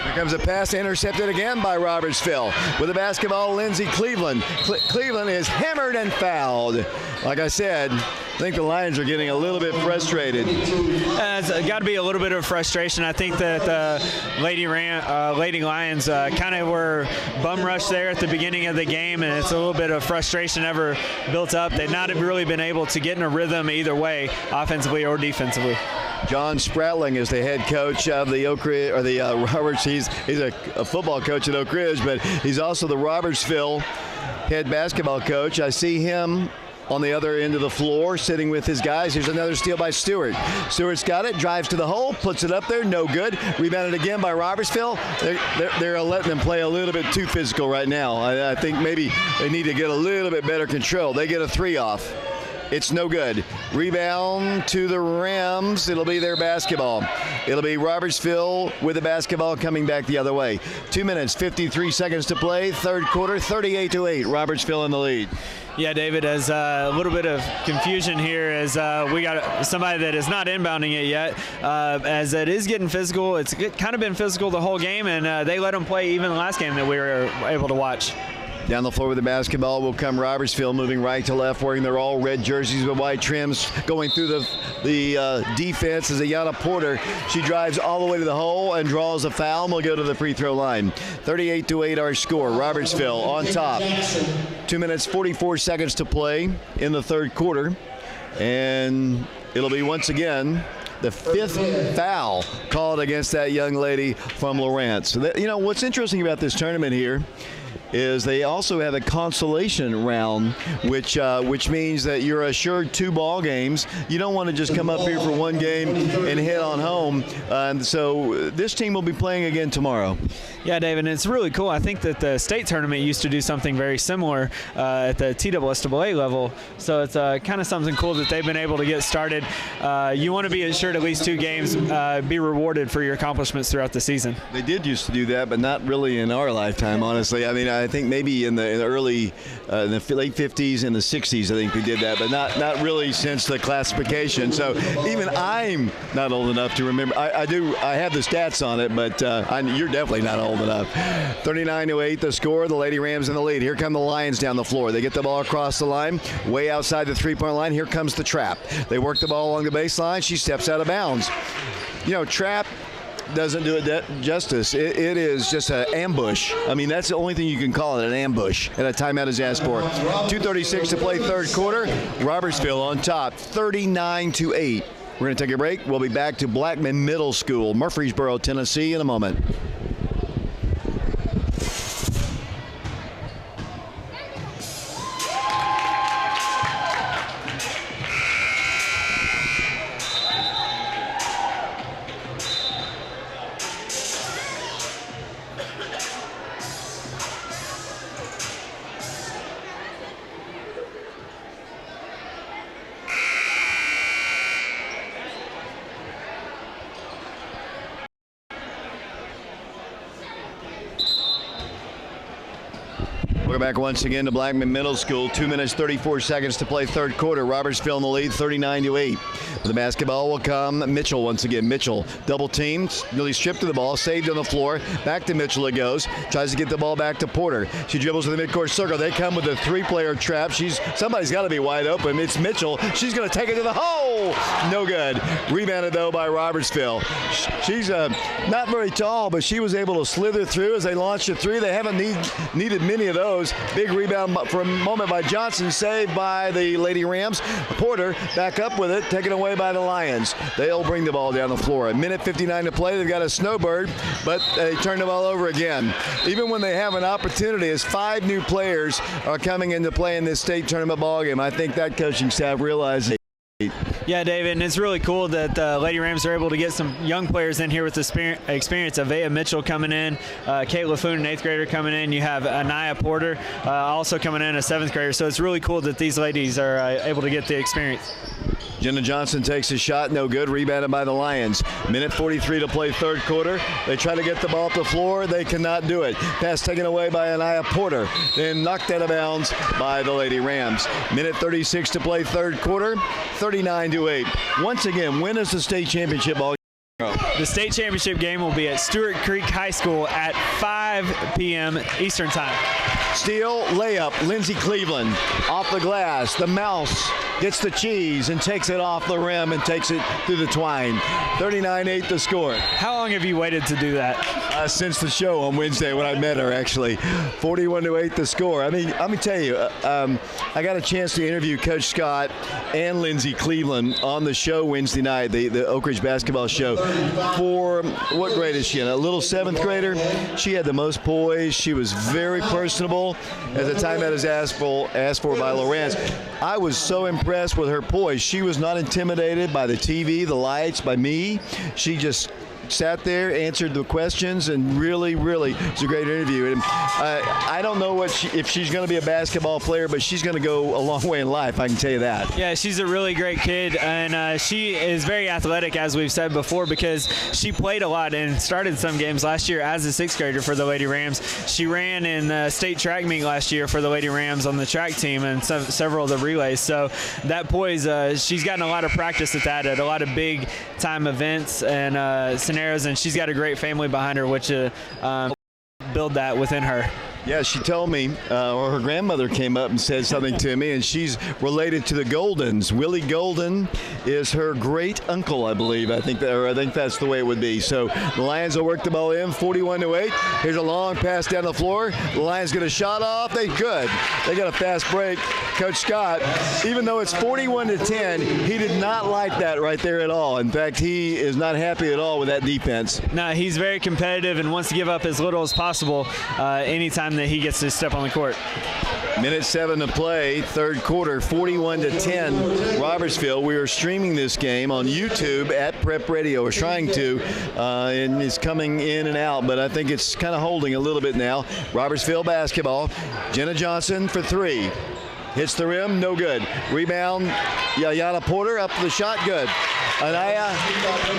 Here comes a pass intercepted again by Robertsville. With the basketball, Lindsay Cleveland. Cleveland is hammered and fouled. Like I said, I think the Lions are getting a little bit frustrated. It's got to be a little bit of frustration. I think that the Lady Lions kind of were bum rushed there at the beginning of the game, and it's a little bit of frustration ever built up. They've not really been able to get in a rhythm either way, offensively or defensively. John Spratling is the head coach of the Roberts. He's a football coach at Oak Ridge, but he's also the Robertsville head basketball coach. I see him on the other end of the floor sitting with his guys. Here's another steal by Stewart. Stewart's got it, drives to the hole, puts it up there, no good. Rebounded again by Robertsville. They're letting them play a little bit too physical right now. I think maybe they need to get a little bit better control. They get a three off. It's no good. Rebound to the Rams. It'll be their basketball. It'll be Robertsville with the basketball coming back the other way. 2 minutes, 53 seconds to play. Third quarter, 38-8. Robertsville in the lead. Yeah, David, as a little bit of confusion here as we got somebody that is not inbounding it yet. As it is getting physical, it's kind of been physical the whole game, and they let them play even the last game that we were able to watch. Down the floor with the basketball will come Robertsville, moving right to left, wearing their all red jerseys with white trims. Going through the defense is Ayana Porter. She drives all the way to the hole and draws a foul, and will go to the free throw line. 38-8 our score. Robertsville on top. 2 minutes, 44 seconds to play in the third quarter. And it'll be once again the fifth foul called against that young lady from Lowrance. What's interesting about this tournament here is they also have a consolation round, which means that you're assured 2 ball games. You don't want to just come up here for 1 game and head on home. And so this team will be playing again tomorrow. Yeah, David, and it's really cool. I think that the state tournament used to do something very similar at the TSSAA level. So it's kind of something cool that they've been able to get started. You want to be assured at least 2 games, be rewarded for your accomplishments throughout the season. They did used to do that, but not really in our lifetime, honestly. I mean, I think maybe in the early, in the late 50s and the 60s, I think they did that, but not really since the classification. So even I'm not old enough to remember. I have the stats on it, but you're definitely not old enough. 39-8 the score. The Lady Rams in the lead. Here come the Lions down the floor. They get the ball across the line, way outside the 3-point line. Here comes the trap. They work the ball along the baseline. She steps out of bounds. You know, trap doesn't do it justice. It is just an ambush. I mean, that's the only thing you can call it, an ambush. And a timeout is asked for. 2:36 to play third quarter. Robertsville on top, 39-8. We're going to take a break. We'll be back to Blackman Middle School, Murfreesboro, Tennessee, in a moment. Welcome back once again to Blackman Middle School. 2 minutes, 34 seconds to play third quarter. Robertsville in the lead, 39-8. The basketball will come. Mitchell once again. Mitchell double teamed, nearly stripped of the ball, saved on the floor. Back to Mitchell it goes. Tries to get the ball back to Porter. She dribbles to the midcourt circle. They come with a 3-player trap. Somebody's got to be wide open. It's Mitchell. She's going to take it to the hole. No good. Rebounded though by Robertsville. She's not very tall, but she was able to slither through as they launched a 3. They haven't needed many of those. Big rebound for a moment by Johnson, saved by the Lady Rams. Porter back up with it, taken away by the Lions. They'll bring the ball down the floor. 1:59 to play. They've got a snowbird, but they turn the ball over again. Even when they have an opportunity, as 5 new players are coming into play in this state tournament ballgame, I think that coaching staff realized Yeah, David, and it's really cool that Lady Rams are able to get some young players in here with the experience. Avea Mitchell coming in, Kate LaFoon, an 8th grader, coming in. You have Anaya Porter also coming in, a 7th grader. So it's really cool that these ladies are able to get the experience. Jenna Johnson takes a shot, no good, rebounded by the Lions. 1:43 to play third quarter. They try to get the ball up the floor. They cannot do it. Pass taken away by Anaya Porter, then knocked out of bounds by the Lady Rams. 1:36 to play third quarter, 39-8. Once again, when is the state championship ball? The state championship game will be at Stewart Creek High School at 5 p.m. Eastern Time. Steal, layup, Lindsey Cleveland. Off the glass, the mouse gets the cheese and takes it off the rim and takes it through the twine. 39-8 the score. How long have you waited to do that? Since the show on Wednesday when I met her, actually. 41-8 the score. I mean, let me tell you, I got a chance to interview Coach Scott and Lindsey Cleveland on the show Wednesday night, the Oak Ridge basketball show. For, what grade is she in? A little 7th grader. She had the most poise. She was very personable. As the timeout is asked for by Lowrance. I was so impressed with her poise. She was not intimidated by the TV, the lights, by me. She just sat there, answered the questions, and really, really, it's a great interview. And I don't know if she's going to be a basketball player, but she's going to go a long way in life, I can tell you that. Yeah, she's a really great kid, and she is very athletic, as we've said before, because she played a lot and started some games last year as a 6th grader for the Lady Rams. She ran in state track meet last year for the Lady Rams on the track team and several of the relays. So that poise, she's gotten a lot of practice at that, at a lot of big-time events and scenarios, and she's got a great family behind her, which build that within her. Yeah, she told me, or her grandmother came up and said something to me, and she's related to the Goldens. Willie Golden is her great uncle, I believe. I think that's the way it would be. So the Lions will work the ball in, 41-8. Here's a long pass down the floor. The Lions get a shot off. They got a fast break. Coach Scott, even though it's 41-10, he did not like that right there at all. In fact, he is not happy at all with that defense. No, he's very competitive and wants to give up as little as possible anytime time that he gets to step on the court. Minute 7 to play, third quarter, 41-10, Robertsville. We are streaming this game on YouTube at Prep Radio. We're trying to, and it's coming in and out, but I think it's kind of holding a little bit now. Robertsville basketball. Jenna Johnson for 3. Hits the rim, no good. Rebound, Yayana Porter up the shot, good. Anaya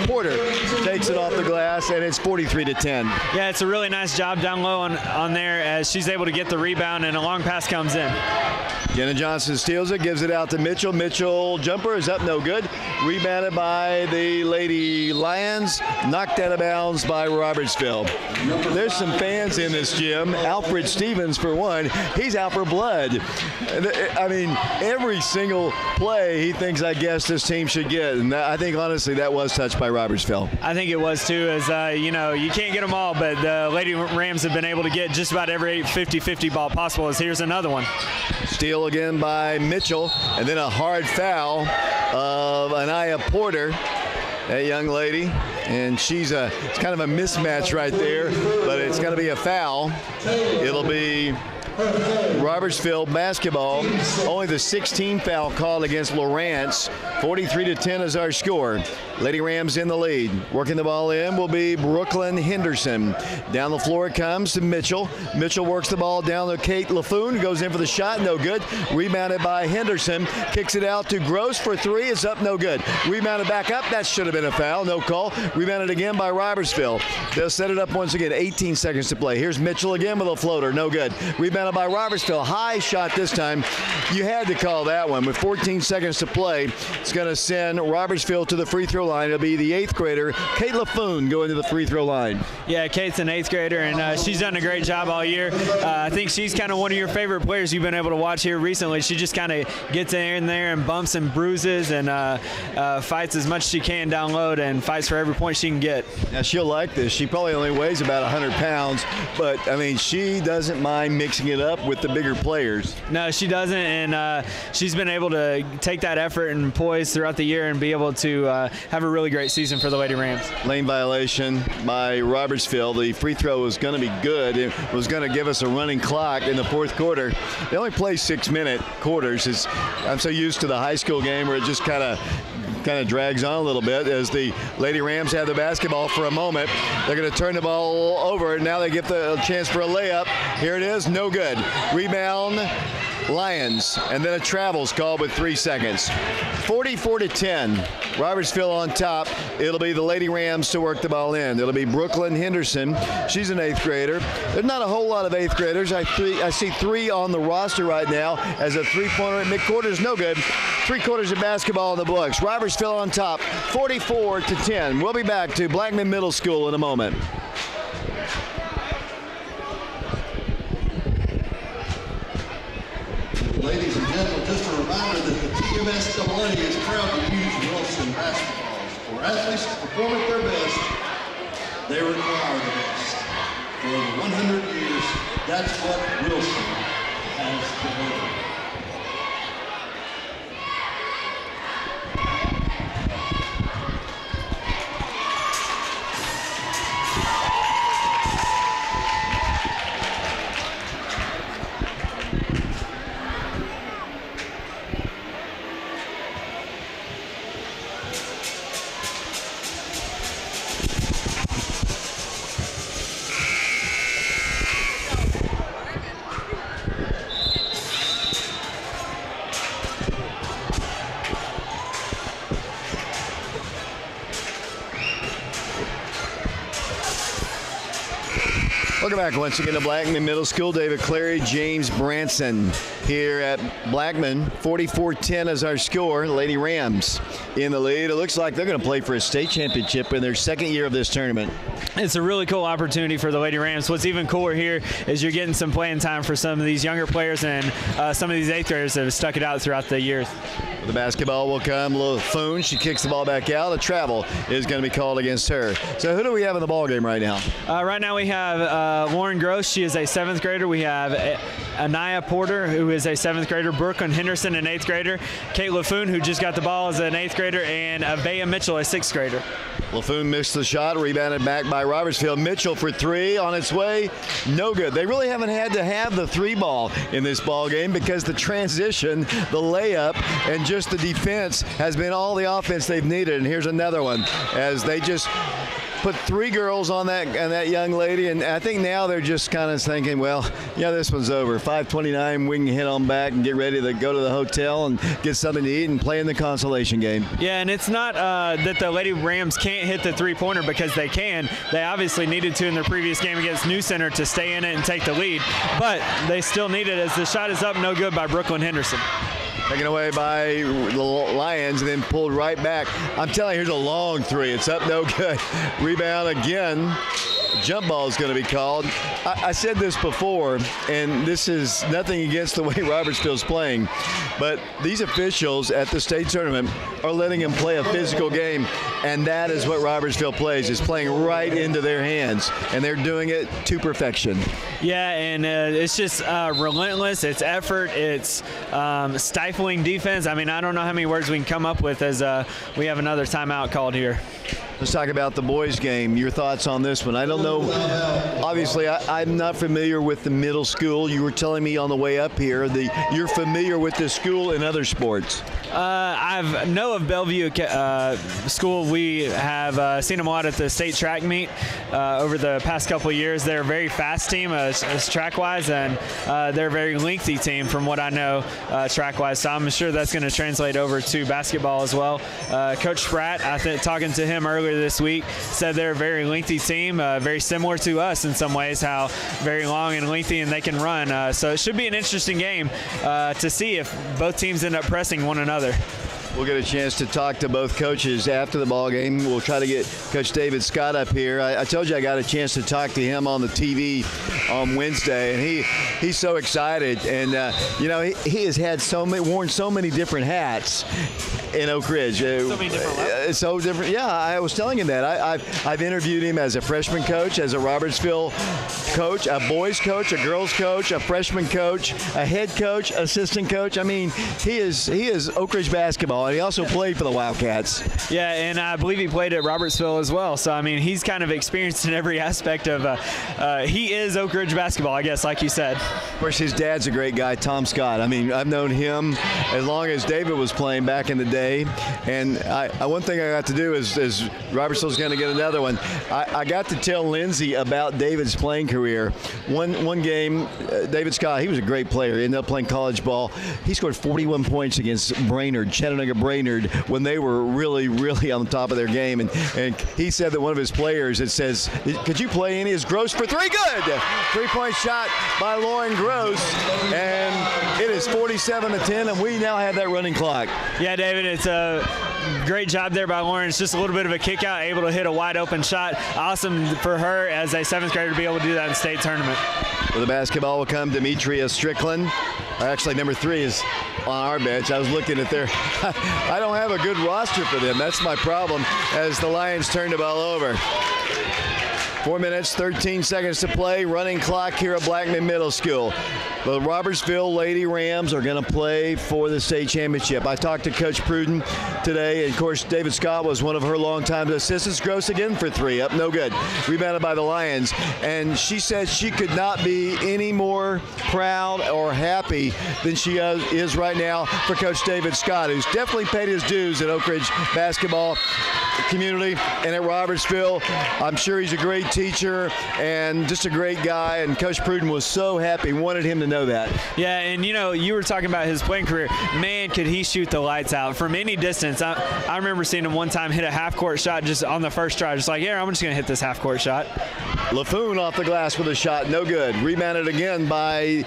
Porter takes it off the glass, and it's 43-10. Yeah, it's a really nice job down low on there as she's able to get the rebound, and a long pass comes in. Jenna Johnson steals it, gives it out to Mitchell. Mitchell jumper is up, no good. Rebounded by the Lady Lions, knocked out of bounds by Robertsville. There's some fans in this gym. Alfred Stevens, for one, he's out for blood. I mean, every single play he thinks, I guess, this team should get. And I think, honestly, that was touched by Robertsville. I think it was, too, as, you know, you can't get them all, but the Lady Rams have been able to get just about every 50-50 ball possible, as here's another one. Steal again by Mitchell, and then a hard foul of Anaya Porter, that young lady, and it's kind of a mismatch right there, but it's going to be a foul. It'll be Robertsville basketball. Only the 16th foul called against Lowrance. 43-10 is our score. Lady Rams in the lead. Working the ball in will be Brooklyn Henderson. Down the floor it comes to Mitchell. Mitchell works the ball down to Kate LaFoon. Goes in for the shot, no good. Rebounded by Henderson. Kicks it out to Gross for 3. It's up, no good. Rebounded back up. That should have been a foul. No call. Rebounded again by Robertsville. They'll set it up once again. 18 seconds to play. Here's Mitchell again with a floater. No good. Rebounded by Robertsville. High shot this time. You had to call that one. With 14 seconds to play, it's going to send Robertsville to the free throw line. It'll be the 8th grader, Kate LaFoon, going to the free throw line. Yeah, Kate's an 8th grader, and she's done a great job all year. I think she's kind of one of your favorite players you've been able to watch here recently. She just kind of gets in there and bumps and bruises and fights as much as she can down low and fights for every point she can get. Now, she'll like this. She probably only weighs about 100 pounds, but, I mean, she doesn't mind mixing it up with the bigger players. No, she doesn't, and she's been able to take that effort and poise throughout the year and be able to have a really great season for the Lady Rams. Lane violation by Robertsville. The free throw was going to be good. It was going to give us a running clock in the fourth quarter. They only play 6-minute quarters. I'm so used to the high school game where it just kind of drags on a little bit as the Lady Rams have the basketball for a moment. They're going to turn the ball over. Now they get the chance for a layup. Here it is, no good. Rebound, Lions, and then a travel's called with 3 seconds. 44-10. Robertsville on top. It'll be the Lady Rams to work the ball in. It'll be Brooklyn Henderson. She's an 8th grader. There's not a whole lot of 8th graders. I see 3 on the roster right now as a three-pointer at midcourt is no good. 3 quarters of basketball in the books. Robertsville on top, 44-10. We'll be back to Blackman Middle School in a moment. Ladies and gentlemen, just a reminder that the TMSAA is proud to use Wilson basketballs. For athletes to perform at their best, they require the best. For over 100 years, that's what Wilson has delivered. Welcome back once again to Blackman Middle School. David Clary, James Branson here at Blackman. 44-10 is our score. Lady Rams in the lead. It looks like they're going to play for a state championship in their second year of this tournament. It's a really cool opportunity for the Lady Rams. What's even cooler here is you're getting some playing time for some of these younger players and some of these 8th graders that have stuck it out throughout the years. The basketball will come. LaFoon, she kicks the ball back out. A travel is going to be called against her. So who do we have in the ball game right now? Right now we have Lauren Gross. She is a 7th grader. We have Anaya Porter, who is a 7th grader. Brooklyn Henderson, an 8th grader. Kate LaFoon, who just got the ball, as an 8th grader. And Avea Mitchell, a 6th grader. LaFoon missed the shot, rebounded back by Robertsville. Mitchell for 3 on its way. No good. They really haven't had to have the 3 ball in this ball game because the transition, the layup, and just the defense has been all the offense they've needed. And here's another one as they just put 3 girls on that young lady, and I think now they're just kind of thinking, well, yeah, this one's over. 5:29, we can hit on back and get ready to go to the hotel and get something to eat and play in the consolation game. Yeah, and it's not that the Lady Rams can't hit the 3-pointer, because they can. They obviously needed to in their previous game against New Center to stay in it and take the lead, but they still need it as the shot is up, no good by Brooklyn Henderson. Taken away by the Lions and then pulled right back. I'm telling you, here's a long 3. It's up, no good. Rebound again. Jump ball is going to be called. I said this before, and this is nothing against the way Robertsville's playing, but these officials at the state tournament are letting them play a physical game, and that is what Robertsville plays, is playing right into their hands, and they're doing it to perfection. Yeah, and it's just relentless. It's effort. It's stifling defense. I mean, I don't know how many words we can come up with as we have another timeout called here. Let's talk about the boys' game. Your thoughts on this one? I don't know. Obviously, I'm not familiar with the middle school. You were telling me on the way up here that you're familiar with the school in other sports. I know of Bellevue School. We have seen them a lot at the state track meet over the past couple of years. They're a very fast team as track-wise, and they're a very lengthy team from what I know track-wise. So I'm sure that's going to translate over to basketball as well. Coach Spratt, I think, talking to him earlier this week, said they're a very lengthy team, very similar to us in some ways, how very long and lengthy and they can run. So it should be an interesting game to see if both teams end up pressing one another. We'll get a chance to talk to both coaches after the ball game. We'll try to get Coach David Scott up here. I told you I got a chance to talk to him on the TV on Wednesday, and he's so excited. And he has had worn so many different hats in Oak Ridge. So many different levels. So different. Yeah, I was telling him that. I've interviewed him as a freshman coach, as a Robertsville coach, a boys coach, a girls coach, a freshman coach, a head coach, assistant coach. I mean, he is Oak Ridge basketball, and he also played for the Wildcats. Yeah, and I believe he played at Robertsville as well. So, I mean, he's kind of experienced in every aspect of he is Oak Ridge basketball, I guess, like you said. Of course, his dad's a great guy, Tom Scott. I mean, I've known him as long as David was playing back in the day. And one thing I got to do is Robertsville's going to get another one. I got to tell Lindsay about David's playing career. One game, David Scott, he was a great player. He ended up playing college ball. He scored 41 points against Chattanooga Brainerd, when they were really, really on the top of their game. And he said that one of his players, it says, could you play any? Is Gross for 3? Good! 3-point shot by Lauren Gross. And it is 47-10, and we now have that running clock. Yeah, David, it's a great job there by Lauren. It's just a little bit of a kick out, able to hit a wide open shot. Awesome for her as a 7th grader to be able to do that in state tournament. Well, the basketball will come Demetria Strickland. Actually, number 3 is on our bench. I was looking at their I don't have a good roster for them. That's my problem as the Lions turn the ball over. 4 minutes, 13 seconds to play. Running clock here at Blackman Middle School. The Robertsville Lady Rams are going to play for the state championship. I talked to Coach Pruden today, and of course, David Scott was one of her longtime assistants. Gross again for 3, up no good. Rebounded by the Lions, and she said she could not be any more proud or happy than she is right now for Coach David Scott, who's definitely paid his dues at Oak Ridge basketball community and at Robertsville. I'm sure he's a great teacher and just a great guy, and Coach Pruden was so happy, wanted him to know that. Yeah, and you were talking about his playing career. Man, could he shoot the lights out from any distance. I remember seeing him one time hit a half-court shot just on the first try, just like, yeah, I'm just going to hit this half-court shot. LaFoon off the glass with a shot, no good. Rebounded again by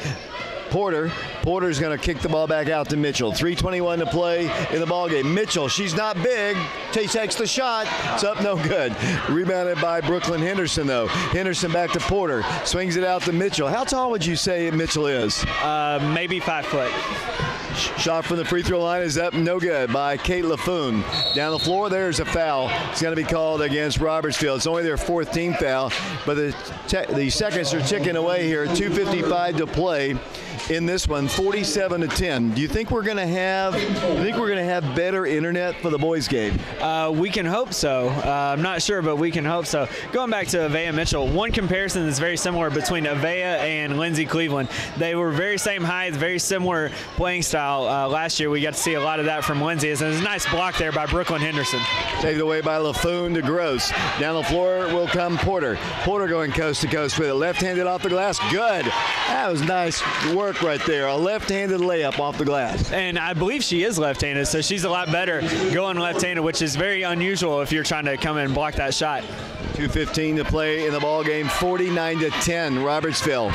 Porter. Porter's going to kick the ball back out to Mitchell. 3:21 to play in the ballgame. Mitchell, she's not big. Takes the shot. It's up, no good. Rebounded by Brooklyn Henderson, though. Henderson back to Porter. Swings it out to Mitchell. How tall would you say Mitchell is? Maybe 5 foot. Shot from the free throw line is up, no good by Kate LaFoon. Down the floor, there's a foul. It's going to be called against Robertsville. It's only their 4th team foul, but the seconds are ticking away here. 2:55 to play in this one, 47-10. Do you think we're going to have? Better internet for the boys' game? We can hope so. I'm not sure, but we can hope so. Going back to Avea Mitchell, one comparison that's very similar between Avea and Lindsay Cleveland. They were very same height, very similar playing style. Last year, we got to see a lot of that from Lindsay. It's a nice block there by Brooklyn Henderson. Saved away by LaFoon to Gross. Down the floor will come Porter. Porter going coast to coast with it. Left-handed off the glass. Good. That was nice work right there. A left-handed layup off the glass. And I believe she is left-handed, so she's a lot better going left-handed, which is very unusual if you're trying to come in and block that shot. 2:15 to play in the ball game. 49-10, Robertsville.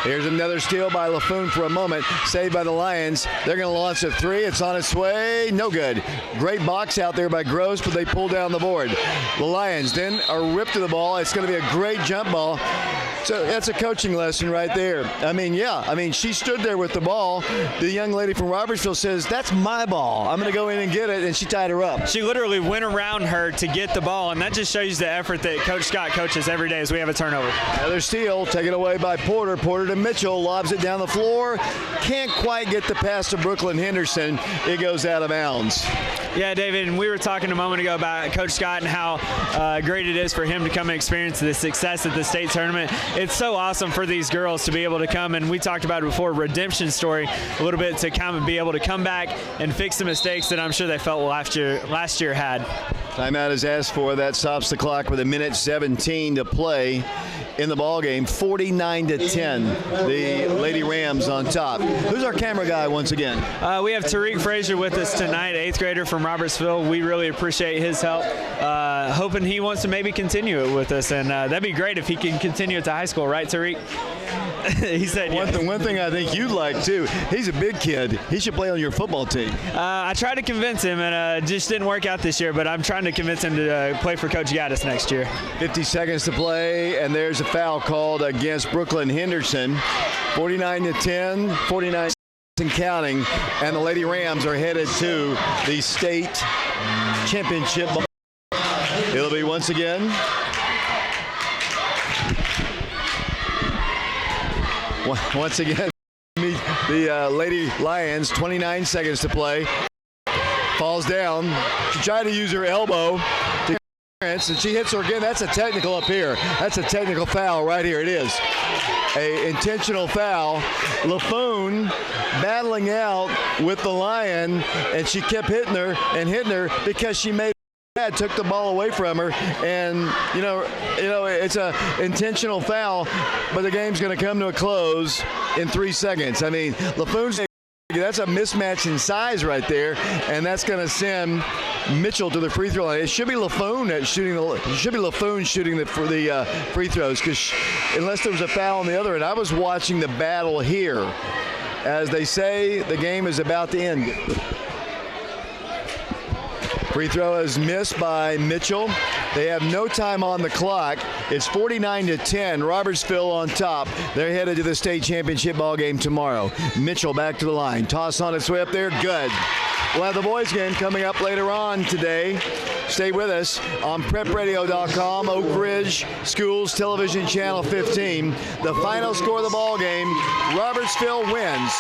Here's another steal by LaFoon for a moment. Saved by the Lions. They're going to launch a three. It's on its way. No good. Great box out there by Gross, but they pull down the board. The Lions then are ripped to the ball. It's going to be a great jump ball. So that's a coaching lesson right there. She stood there with the ball. The young lady from Robertsville says, "That's my ball. I'm going to go in and get it," and she tied her up. She literally went around her to get the ball, and that just shows the effort that Coach Scott coaches every day as we have a turnover. Another steal taken away by Porter. Porter to Mitchell, lobs it down the floor. Can't quite get the pass to Brooklyn Henderson. It goes out of bounds. Yeah, David, and we were talking a moment ago about Coach Scott and how great it is for him to come and experience the success at the state tournament. It's so awesome for these girls to be able to come, and we talked about it before, redemption story a little bit, to come and be able to come back and fix the mistakes that I'm sure they felt last year had. Timeout is asked for. That stops the clock with 1:17 to play in the ball game. 49-10. The Lady Rams on top. Who's our camera guy once again? We have Tariq Frazier with us tonight, 8th grader from Robertsville. We really appreciate his help. Hoping he wants to maybe continue it with us, and that'd be great if he can continue it to high school, right, Tariq? He said yes. One thing I think you'd like too, he's a big kid. He should play on your football team. I tried to convince him, and just didn't work out this year, but I'm trying to convince him to play for Coach Gaddis next year. 50 seconds to play, and there's a foul called against Brooklyn Henderson. 49-10, 49 and counting, and the Lady Rams are headed to the state championship. It'll be once again meet the Lady Lions. 29 seconds to play. Falls down. She tried to use her elbow to and she hits her again. That's a technical up here. That's a technical foul right here. It is a intentional foul. LaFoon battling out with the Lion, and she kept hitting her because she made took the ball away from her, and it's a intentional foul, but the game's going to come to a close in 3 seconds. I mean, LaFoon's, that's a mismatch in size right there, and that's going to send Mitchell to the free throw line. It should be LaFoon shooting the free throws, because unless there was a foul on the other end. I was watching the battle here. As they say, the game is about to end. Free throw is missed by Mitchell. They have no time on the clock. It's 49-10. Robertsville on top. They're headed to the state championship ball game tomorrow. Mitchell back to the line. Toss on its way up there. Good. We'll have the boys game coming up later on today. Stay with us on prepradio.com, Oak Ridge Schools Television Channel 15. The final score of the ball game, Robertsville wins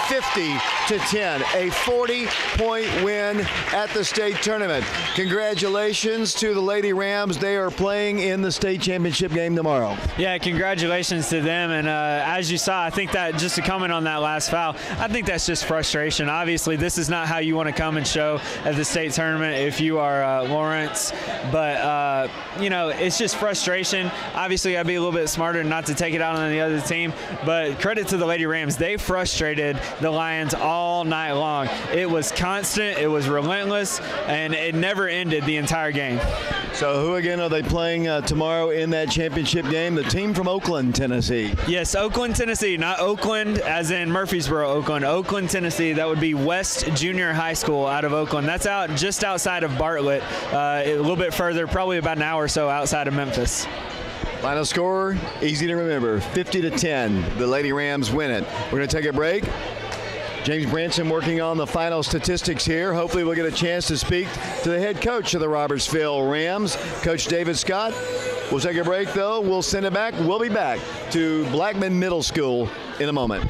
50-10, a 40-point win at the state tournament. Congratulations to the Lady Rams. They are playing in the state championship game tomorrow. Yeah, congratulations to them. And as you saw, I think that, just to comment on that last foul, I think that's just frustration. Obviously, this is not how you want to come and show at the state tournament if you are Lowrance. But, it's just frustration. Obviously, you got to be a little bit smarter not to take it out on the other team. But credit to the Lady Rams. They frustrated the Lions all night long. It was constant, it was relentless, and it never ended the entire game. So who again are they playing tomorrow in that championship game? The team from Oakland, Tennessee. Yes, Oakland, Tennessee, not Oakland as in Murfreesboro, Oakland. Oakland, Tennessee, that would be West Junior High School out of Oakland. That's out just outside of Bartlett, a little bit further, probably about an hour or so outside of Memphis. Final score, easy to remember, 50-10. The Lady Rams win it. We're going to take a break. James Branson working on the final statistics here. Hopefully we'll get a chance to speak to the head coach of the Robertsville Rams, Coach David Scott. We'll take a break, though. We'll send it back. We'll be back to Blackman Middle School in a moment.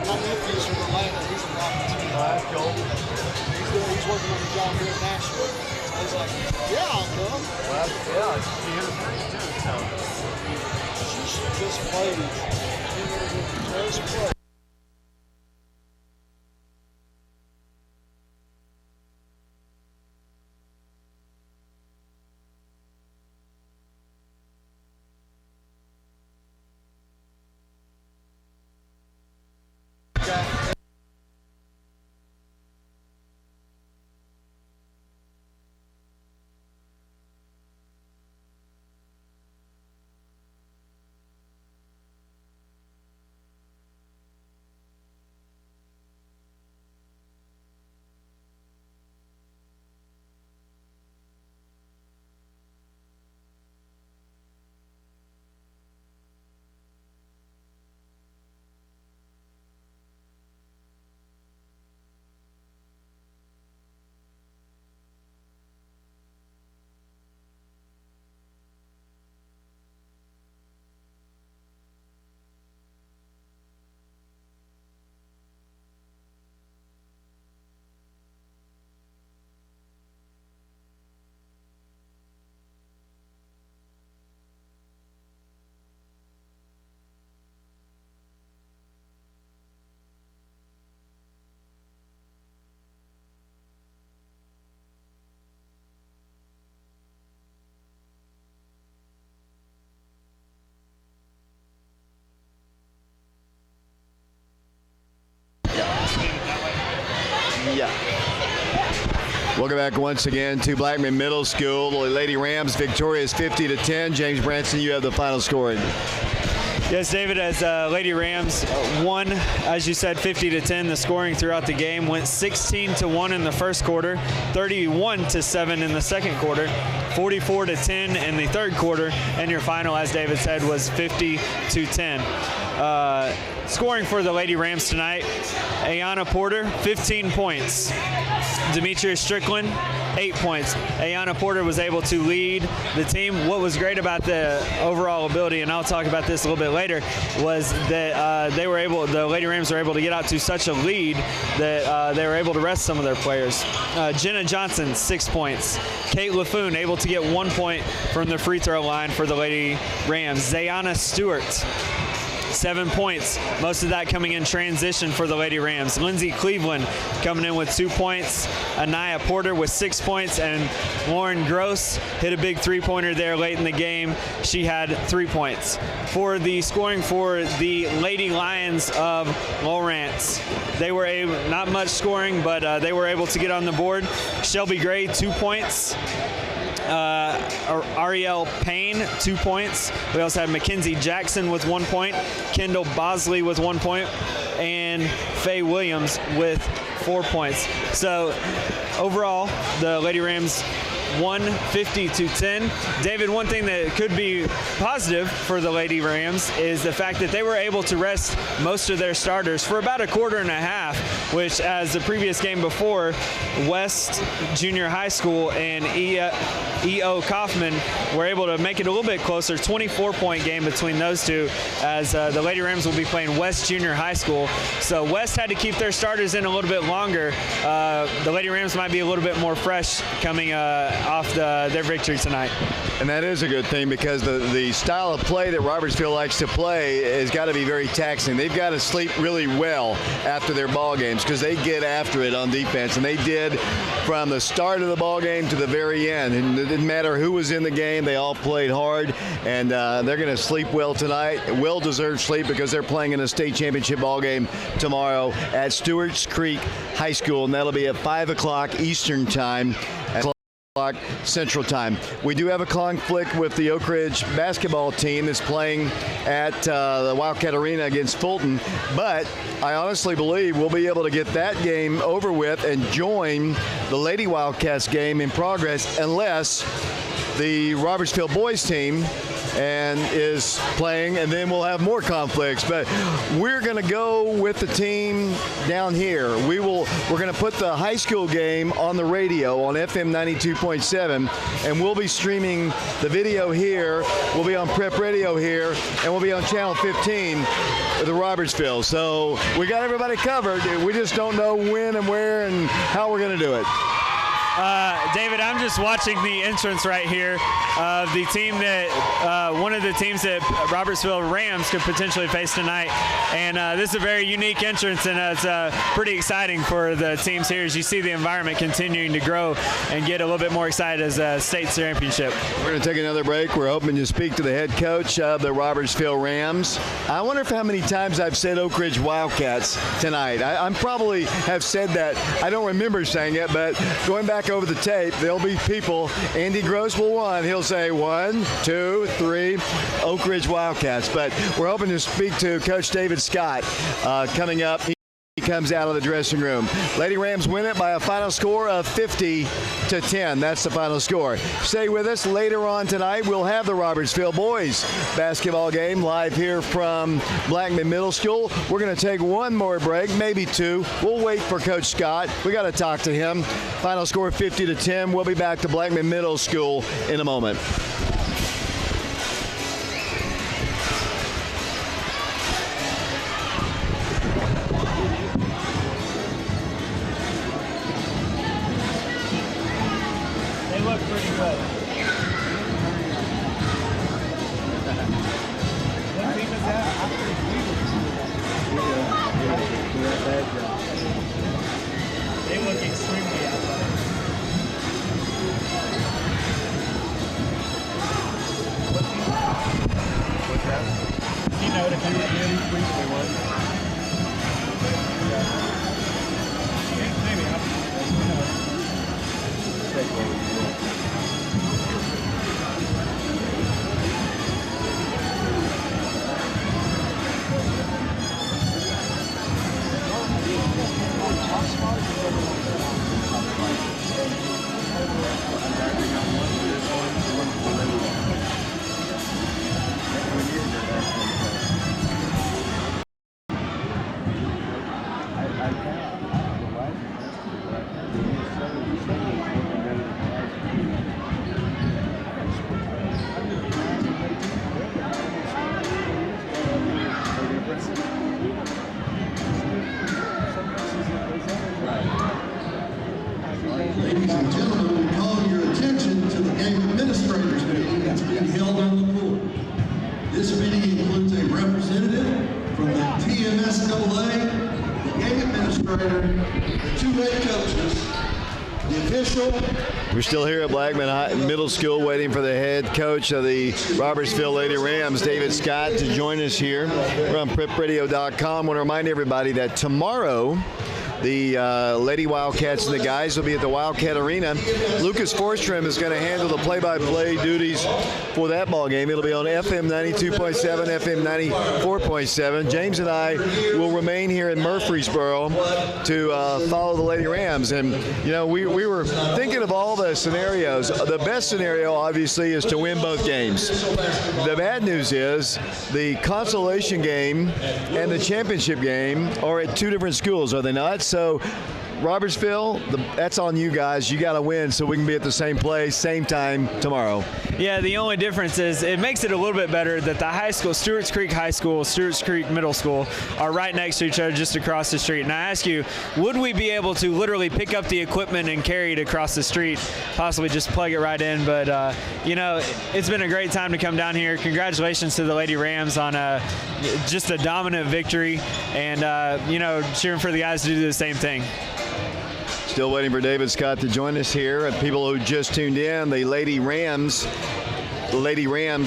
My nephew's from Atlanta. He's in Robertsville. That's cool. He's working on a job here in Nashville. So he's like, yeah, I'll come. Well, yeah, she hit a three too, so. She just played. Just played. Yeah. Welcome back once again to Blackman Middle School. The Lady Rams victorious 50-10. James Branson, you have the final score. Yes, David, as Lady Rams won, as you said, 50-10. The scoring throughout the game went 16-1 in the first quarter, 31-7 in the second quarter, 44-10 in the third quarter, and your final, as David said, was 50-10. Scoring for the Lady Rams tonight, Ayanna Porter, 15 points. Demetrius Strickland, 8 points. Ayanna Porter was able to lead the team. What was great about the overall ability, and I'll talk about this a little bit later, was that the Lady Rams were able to get out to such a lead that they were able to rest some of their players. Jenna Johnson, 6 points. Kate LaFoon able to get 1 point from the free throw line for the Lady Rams. Zayana Stewart, 7 points, most of that coming in transition for the Lady Rams. Lindsay Cleveland coming in with 2 points. Anaya Porter with 6 points, and Lauren Gross hit a big three-pointer there late in the game. She had 3 points. For the scoring for the Lady Lions of Lowrance, they were not much scoring, but they were able to get on the board. Shelby Gray, 2 points. Ariel Payne, 2 points. We also had Mackenzie Jackson with 1 point. Kendall Bosley with 1 point. and Faye Williams with 4 points. So overall, the Lady Rams won 50-10. David, one thing that could be positive for the Lady Rams is the fact that they were able to rest most of their starters for about a quarter and a half, which, as the previous game before, West Junior High School and E.O. Kaufman were able to make it a little bit closer. 24-point game between those two, as the Lady Rams will be playing West Junior High School. So West had to keep their starters in a little bit longer. The Lady Rams might be a little bit more fresh coming off their victory tonight. And that is a good thing, because the style of play that Robertsville likes to play has got to be very taxing. They've got to sleep really well after their ball games, because they get after it on defense, and they did from the start of the ball game to the very end. And it didn't matter who was in the game; they all played hard, and they're going to sleep well tonight. Well-deserved sleep, because they're playing in a state championship ball game tomorrow at Stewart's Creek High School, and that'll be at 5 o'clock Eastern Time. Central Time. We do have a conflict with the Oak Ridge basketball team that's playing at the Wildcat Arena against Fulton, but I honestly believe we'll be able to get that game over with and join the Lady Wildcats game in progress, unless the Robertsville boys team is playing, and then we'll have more conflicts. But we're going to go with the team down here. We're going to put the high school game on the radio on FM 92.7, and we'll be streaming the video here. We'll be on Prep Radio here, and we'll be on Channel 15 with the Robertsville. So we got everybody covered. We just don't know when and where and how we're going to do it. David, I'm just watching the entrance right here of the team that one of the teams that Robertsville Rams could potentially face tonight. And this is a very unique entrance, and it's pretty exciting for the teams here as you see the environment continuing to grow and get a little bit more excited as a state championship. We're going to take another break. We're hoping to speak to the head coach of the Robertsville Rams. I wonder how many times I've said Oak Ridge Wildcats tonight. I probably have said that. I don't remember saying it, but going back over the tape, there'll be people. Andy Gross will run. He'll say 1, 2, 3, Oak Ridge Wildcats. But we're hoping to speak to Coach David Scott coming up. He comes out of the dressing room. Lady Rams win it by a final score of 50-10. That's the final score. Stay with us. Later on tonight, we'll have the Robertsville boys basketball game live here from Blackman Middle School. We're going to take one more break, maybe two. We'll wait for Coach Scott. We got to talk to him. Final score 50-10. We'll be back to Blackman Middle School in a moment. Ladies and gentlemen, we call your attention to the game administrators meeting that's being held on the floor. This meeting includes a representative from the TMSAA, the game administrator, the two head coaches, the official. We're still here at Blackman Middle School waiting for the head coach of the Robertsville Lady Rams, David Scott, to join us here. We're on prepradio.com. I want to remind everybody that tomorrow The Lady Wildcats and the guys will be at the Wildcat Arena. Lucas Forstrom is going to handle the play-by-play duties for that ball game. It'll be on FM 92.7, FM 94.7. James and I will remain here in Murfreesboro to follow the Lady Rams. And, you know, we were thinking of all the scenarios. The best scenario, obviously, is to win both games. The bad news is the consolation game and the championship game are at two different schools, are they not? So Robertsville, that's on you guys. You got to win so we can be at the same place, same time tomorrow. Yeah, the only difference is it makes it a little bit better that the high school, Stewart's Creek High School, Stewart's Creek Middle School, are right next to each other just across the street. And I ask you, would we be able to literally pick up the equipment and carry it across the street, possibly just plug it right in? But, you know, it's been a great time to come down here. Congratulations to the Lady Rams on just a dominant victory and, you know, cheering for the guys to do the same thing. Still waiting for David Scott to join us here. And people who just tuned in, the Lady Rams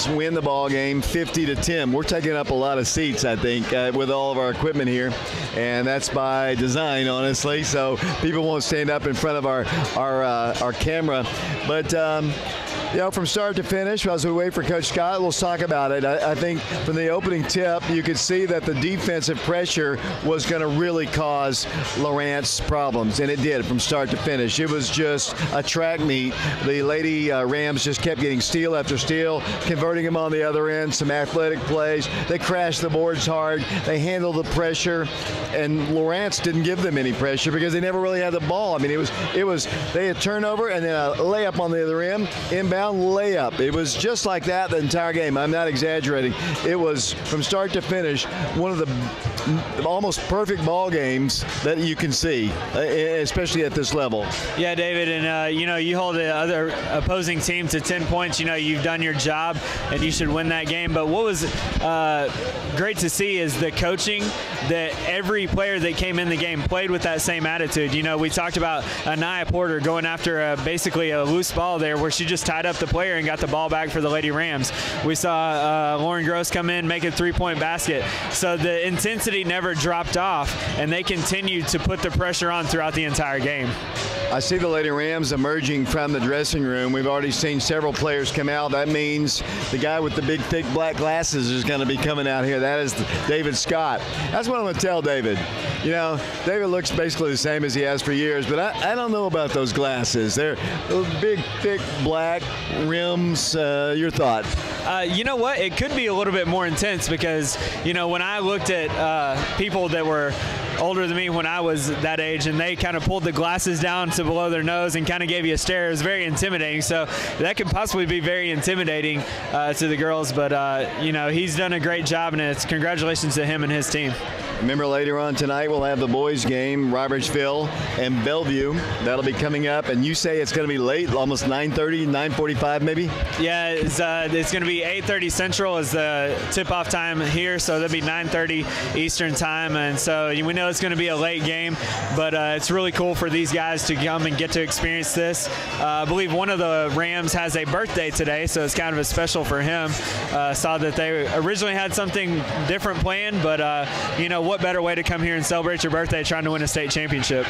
win the ball game 50-10. We're taking up a lot of seats, I think, with all of our equipment here, and that's by design, honestly. So people won't stand up in front of our camera, but. You know, from start to finish, as we wait for Coach Scott, let's talk about it. I think from the opening tip, you could see that the defensive pressure was going to really cause Lowrance problems, and it did from start to finish. It was just a track meet. The Lady Rams just kept getting steal after steal, converting them on the other end, some athletic plays. They crashed the boards hard. They handled the pressure, and Lowrance didn't give them any pressure because they never really had the ball. I mean, it was they had turnover and then a layup on the other end, inbound layup. It was just like that the entire game. I'm not exaggerating. It was from start to finish one of the almost perfect ball games that you can see, especially at this level. Yeah, David, and you know, you hold the other opposing team to 10 points. You know, you've done your job, and you should win that game. But what was great to see is the coaching, that every player that came in the game played with that same attitude. You know, we talked about Anaya Porter going after basically a loose ball there where she just tied up the player and got the ball back for the Lady Rams. We saw Lauren Gross come in, make a three-point basket. So the intensity never dropped off, and they continued to put the pressure on throughout the entire game. I see the Lady Rams emerging from the dressing room. We've already seen several players come out. That means the guy with the big, thick black glasses is going to be coming out here. That is David Scott. That's what I'm going to tell David. You know, David looks basically the same as he has for years, but I don't know about those glasses. They're big, thick, black rims. Your thought? You know what? It could be a little bit more intense because, you know, when I looked at people that were older than me when I was that age, and they kind of pulled the glasses down to below their nose and kind of gave you a stare. It was very intimidating. So that could possibly be very intimidating to the girls. But, you know, he's done a great job, and it's congratulations to him and his team. Remember, later on tonight, we'll have the boys' game, Robertsville and Bellevue. That'll be coming up. And you say it's going to be late, almost 9:30, 9:45 maybe? Yeah, it's going to be 8:30 Central is the tip-off time here. So that'll be 9:30 Eastern time. And so we know it's going to be a late game, but it's really cool for these guys to come and get to experience this. I believe one of the Rams has a birthday today, so it's kind of a special for him. Saw that they originally had something different planned, but, you know, what better way to come here and celebrate your birthday trying to win a state championship?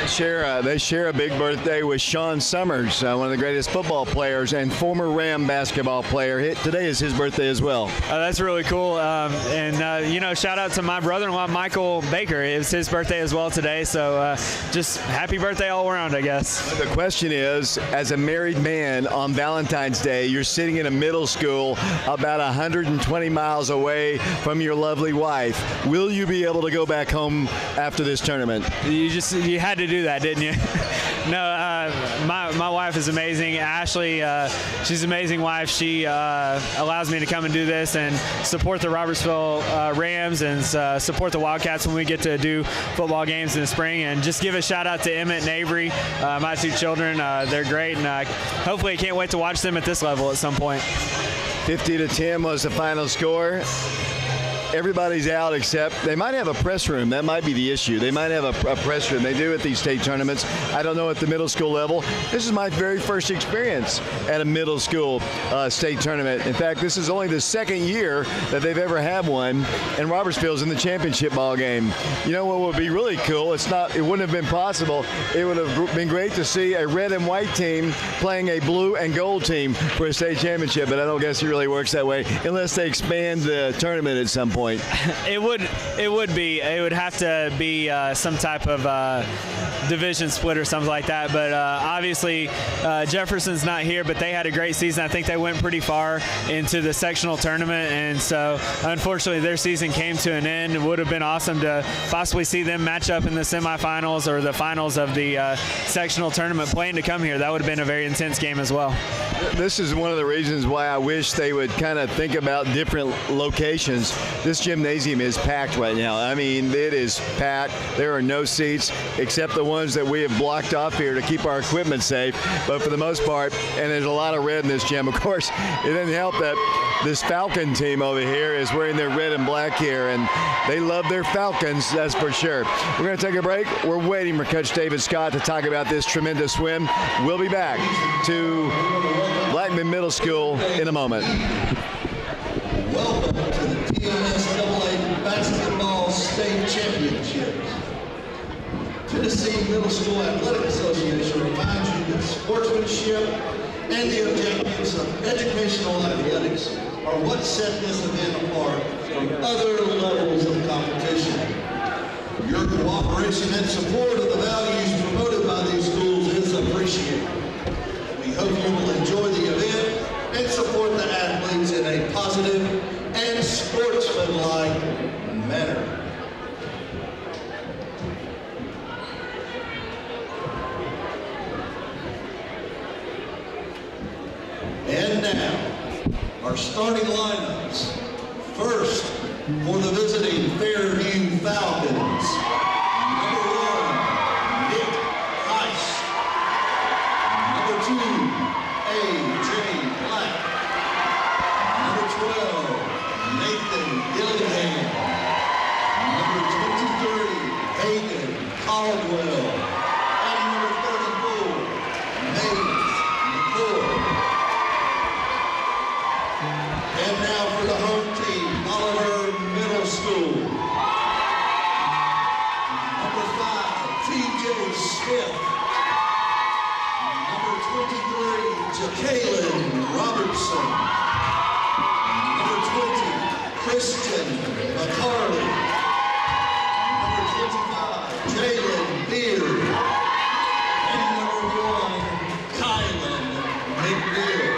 They share a big birthday with Sean Summers, one of the greatest football players and former Ram basketball player. Today is his birthday as well. That's really cool. And, you know, shout out to my brother-in-law, Michael Baker. It was his birthday as well today. So just happy birthday all around, I guess. The question is, as a married man on Valentine's Day, you're sitting in a middle school about 120 miles away from your lovely wife. Will you be able to go back home after this tournament? You had to do that, didn't you? No, my wife is amazing. Ashley, she's an amazing wife. She allows me to come and do this and support the Robertsville Rams and support the Wildcats when we get to do football games in the spring. And just give a shout out to Emmett and Avery, my two children. They're great, and hopefully I can't wait to watch them at this level at some point. 50-10 was the final score. everybody's out except they might have a press room. That might be the issue. They might have a press room. They do at these state tournaments. I don't know at the middle school level. This is my very first experience at a middle school state tournament. In fact, this is only the second year that they've ever had one, and Robertsville's in the championship ball game. You know what would be really cool? It wouldn't have been possible. It would have been great to see a red and white team playing a blue and gold team for a state championship, but I don't guess it really works that way unless they expand the tournament at some point. It would have to be some type of division split or something like that, but obviously Jefferson's not here, but they had a great season. I think they went pretty far into the sectional tournament, and so unfortunately their season came to an end. It would have been awesome to possibly see them match up in the semifinals or the finals of the sectional tournament playing to come here. That would have been a very intense game as well. This is one of the reasons why I wish they would kind of think about different locations. This gymnasium is packed right now. I mean, it is packed. There are no seats except the ones that we have blocked off here to keep our equipment safe. But for the most part, and there's a lot of red in this gym, of course, it doesn't help that this Falcon team over here is wearing their red and black here, and they love their Falcons, that's for sure. We're going to take a break. We're waiting for Coach David Scott to talk about this tremendous win. We'll be back to Blackman Middle School in a moment. Welcome to the TMSAA Basketball State Championships. Tennessee Middle School Athletic Association reminds you that sportsmanship and the objectives of educational athletics are what set this event apart from other levels of competition. Your cooperation and support of the values promoted by these schools is appreciated. We hope you will enjoy the event and support the athletes in a positive and sportsmanlike manner. And now, our starting lineups. First, for the visiting Fairview Falcons, number 1, Nick Heiss. Number 2, A.J. Black. Number 12, Nathan Gillingham. Number 23, Hayden Caldwell. And number 34, Mays McCoy. And now for the home team, Oliver Middle School. Number 5, T.J. Smith. Number 23, Jacqueline Robertson. Number 20, Christian McCarley. Number 25, Jalen Beard. And number 1, Kylan McNeil.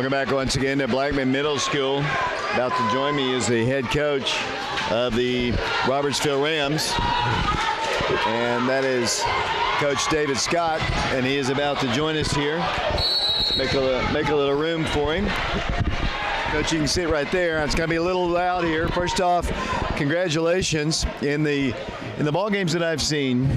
Welcome back once again to Blackman Middle School. About to join me is the head coach of the Robertsville Rams, and that is Coach David Scott, and he is about to join us here. Make a little room for him. Coach, you can sit right there. It's going to be a little loud here. First off, congratulations in the ball games that I've seen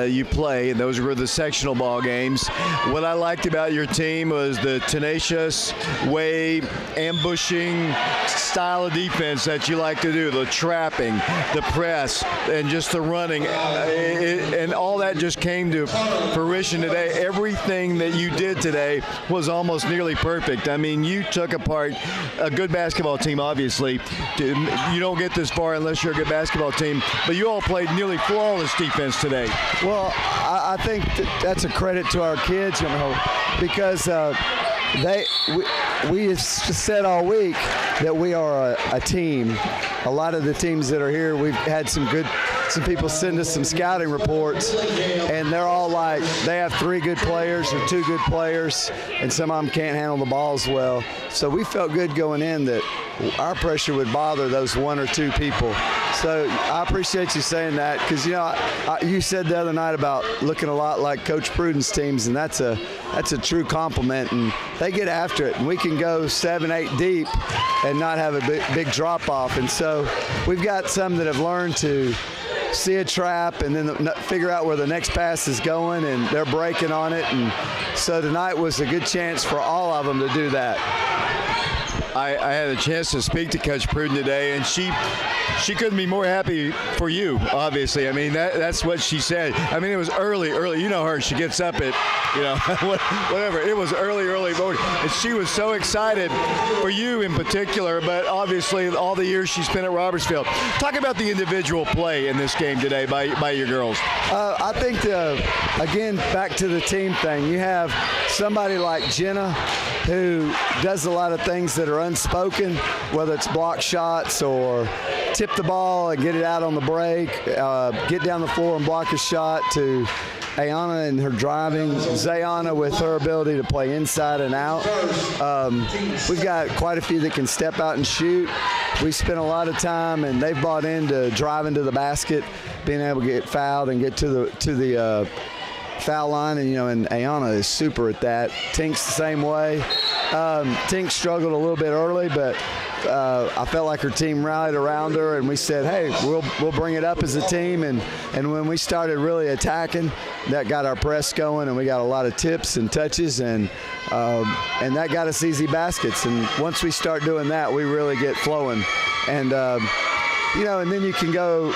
you play. Those were the sectional ball games. What I liked about your team was the tenacious way, ambushing style of defense that you like to do, the trapping, the press, and just the running. And all that just came to fruition today. Everything that you did today was almost nearly perfect. I mean, you took apart a good basketball team, obviously. You don't get this far unless you're a good basketball team, but you all played nearly flawless defense today. Well, I think that's a credit to our kids, because we have said all week that we are a team. A lot of the teams that are here, we've had some people send us some scouting reports, and they're all like, they have 3 good players or 2 good players, and some of them can't handle the ball as well. So we felt good going in that our pressure would bother those 1 or 2 people. So I appreciate you saying that, because you said the other night about looking a lot like Coach Pruden's teams, and that's a true compliment. And they get after it, and we can go 7, 8 deep and not have a big drop off. And so we've got some that have learned to see a trap and then figure out where the next pass is going, and they're breaking on it. And so tonight was a good chance for all of them to do that. I had a chance to speak to Coach Pruden today, and she couldn't be more happy for you, obviously. I mean, that's what she said. I mean, it was early. You know her. She gets up at, whatever. It was early morning. And she was so excited for you in particular, but obviously all the years she spent at Robertsville. Talk about the individual play in this game today by your girls. I think, again, back to the team thing, you have somebody like Jenna who does a lot of things that are unspoken, whether it's block shots or tip the ball and get it out on the break, get down the floor and block a shot, to Ayana and her driving, Zayana with her ability to play inside and out. We've got quite a few that can step out and shoot. We spent a lot of time, and they've bought into driving to the basket, being able to get fouled and get to the foul line, and Ayana is super at that. Tink's the same way. Tink struggled a little bit early, but I felt like her team rallied around her, and we said, hey, we'll bring it up as a team. And when we started really attacking, that got our press going, and we got a lot of tips and touches, and that got us easy baskets. And once we start doing that, we really get flowing. And and then you can go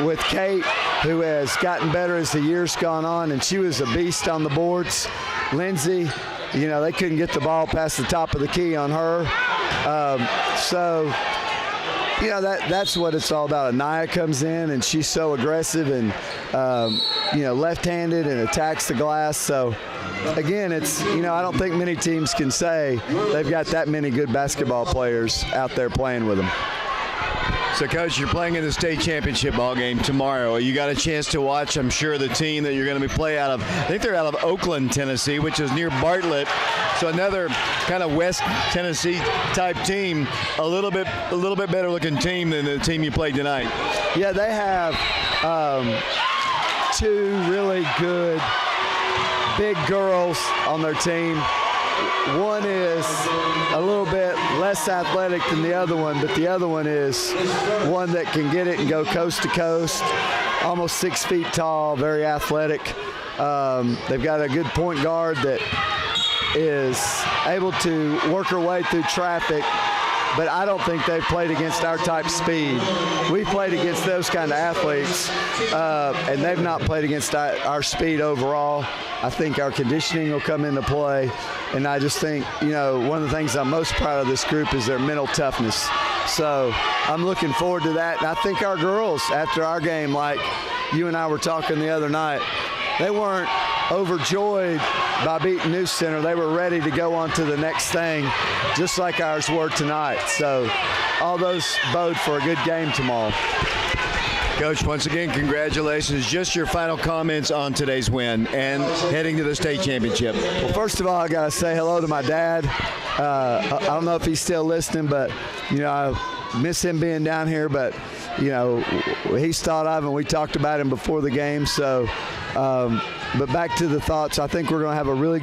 with Kate, who has gotten better as the years gone on, and she was a beast on the boards. Lindsay, they couldn't get the ball past the top of the key on her. That's what it's all about. Anaya comes in, and she's so aggressive and, left-handed and attacks the glass. So, again, it's, I don't think many teams can say they've got that many good basketball players out there playing with them. So, Coach, you're playing in the state championship ball game tomorrow. You got a chance to watch, I'm sure, the team that you're going to be play out of. I think they're out of Oakland, Tennessee, which is near Bartlett. So another kind of West Tennessee type team, a little bit better looking team than the team you played tonight. Yeah, they have 2 really good big girls on their team. One is a little bit less athletic than the other one, but the other one is one that can get it and go coast to coast, almost 6 feet tall, very athletic. They've got a good point guard that is able to work her way through traffic, but I don't think they've played against our type speed. We played against those kind of athletes, and they've not played against our speed overall. I think our conditioning will come into play, and I just think, one of the things I'm most proud of this group is their mental toughness. So I'm looking forward to that, and I think our girls, after our game, like you and I were talking the other night, they weren't overjoyed by beating News Center. They were ready to go on to the next thing, just like ours were tonight. So all those bode for a good game tomorrow. Coach, once again, congratulations. Just your final comments on today's win and heading to the state championship. Well, first of all, I got to say hello to my dad. I don't know if he's still listening, but, I miss him being down here. But, he's thought of, and we talked about him before the game. So, but back to the thoughts, I think we're going to have a really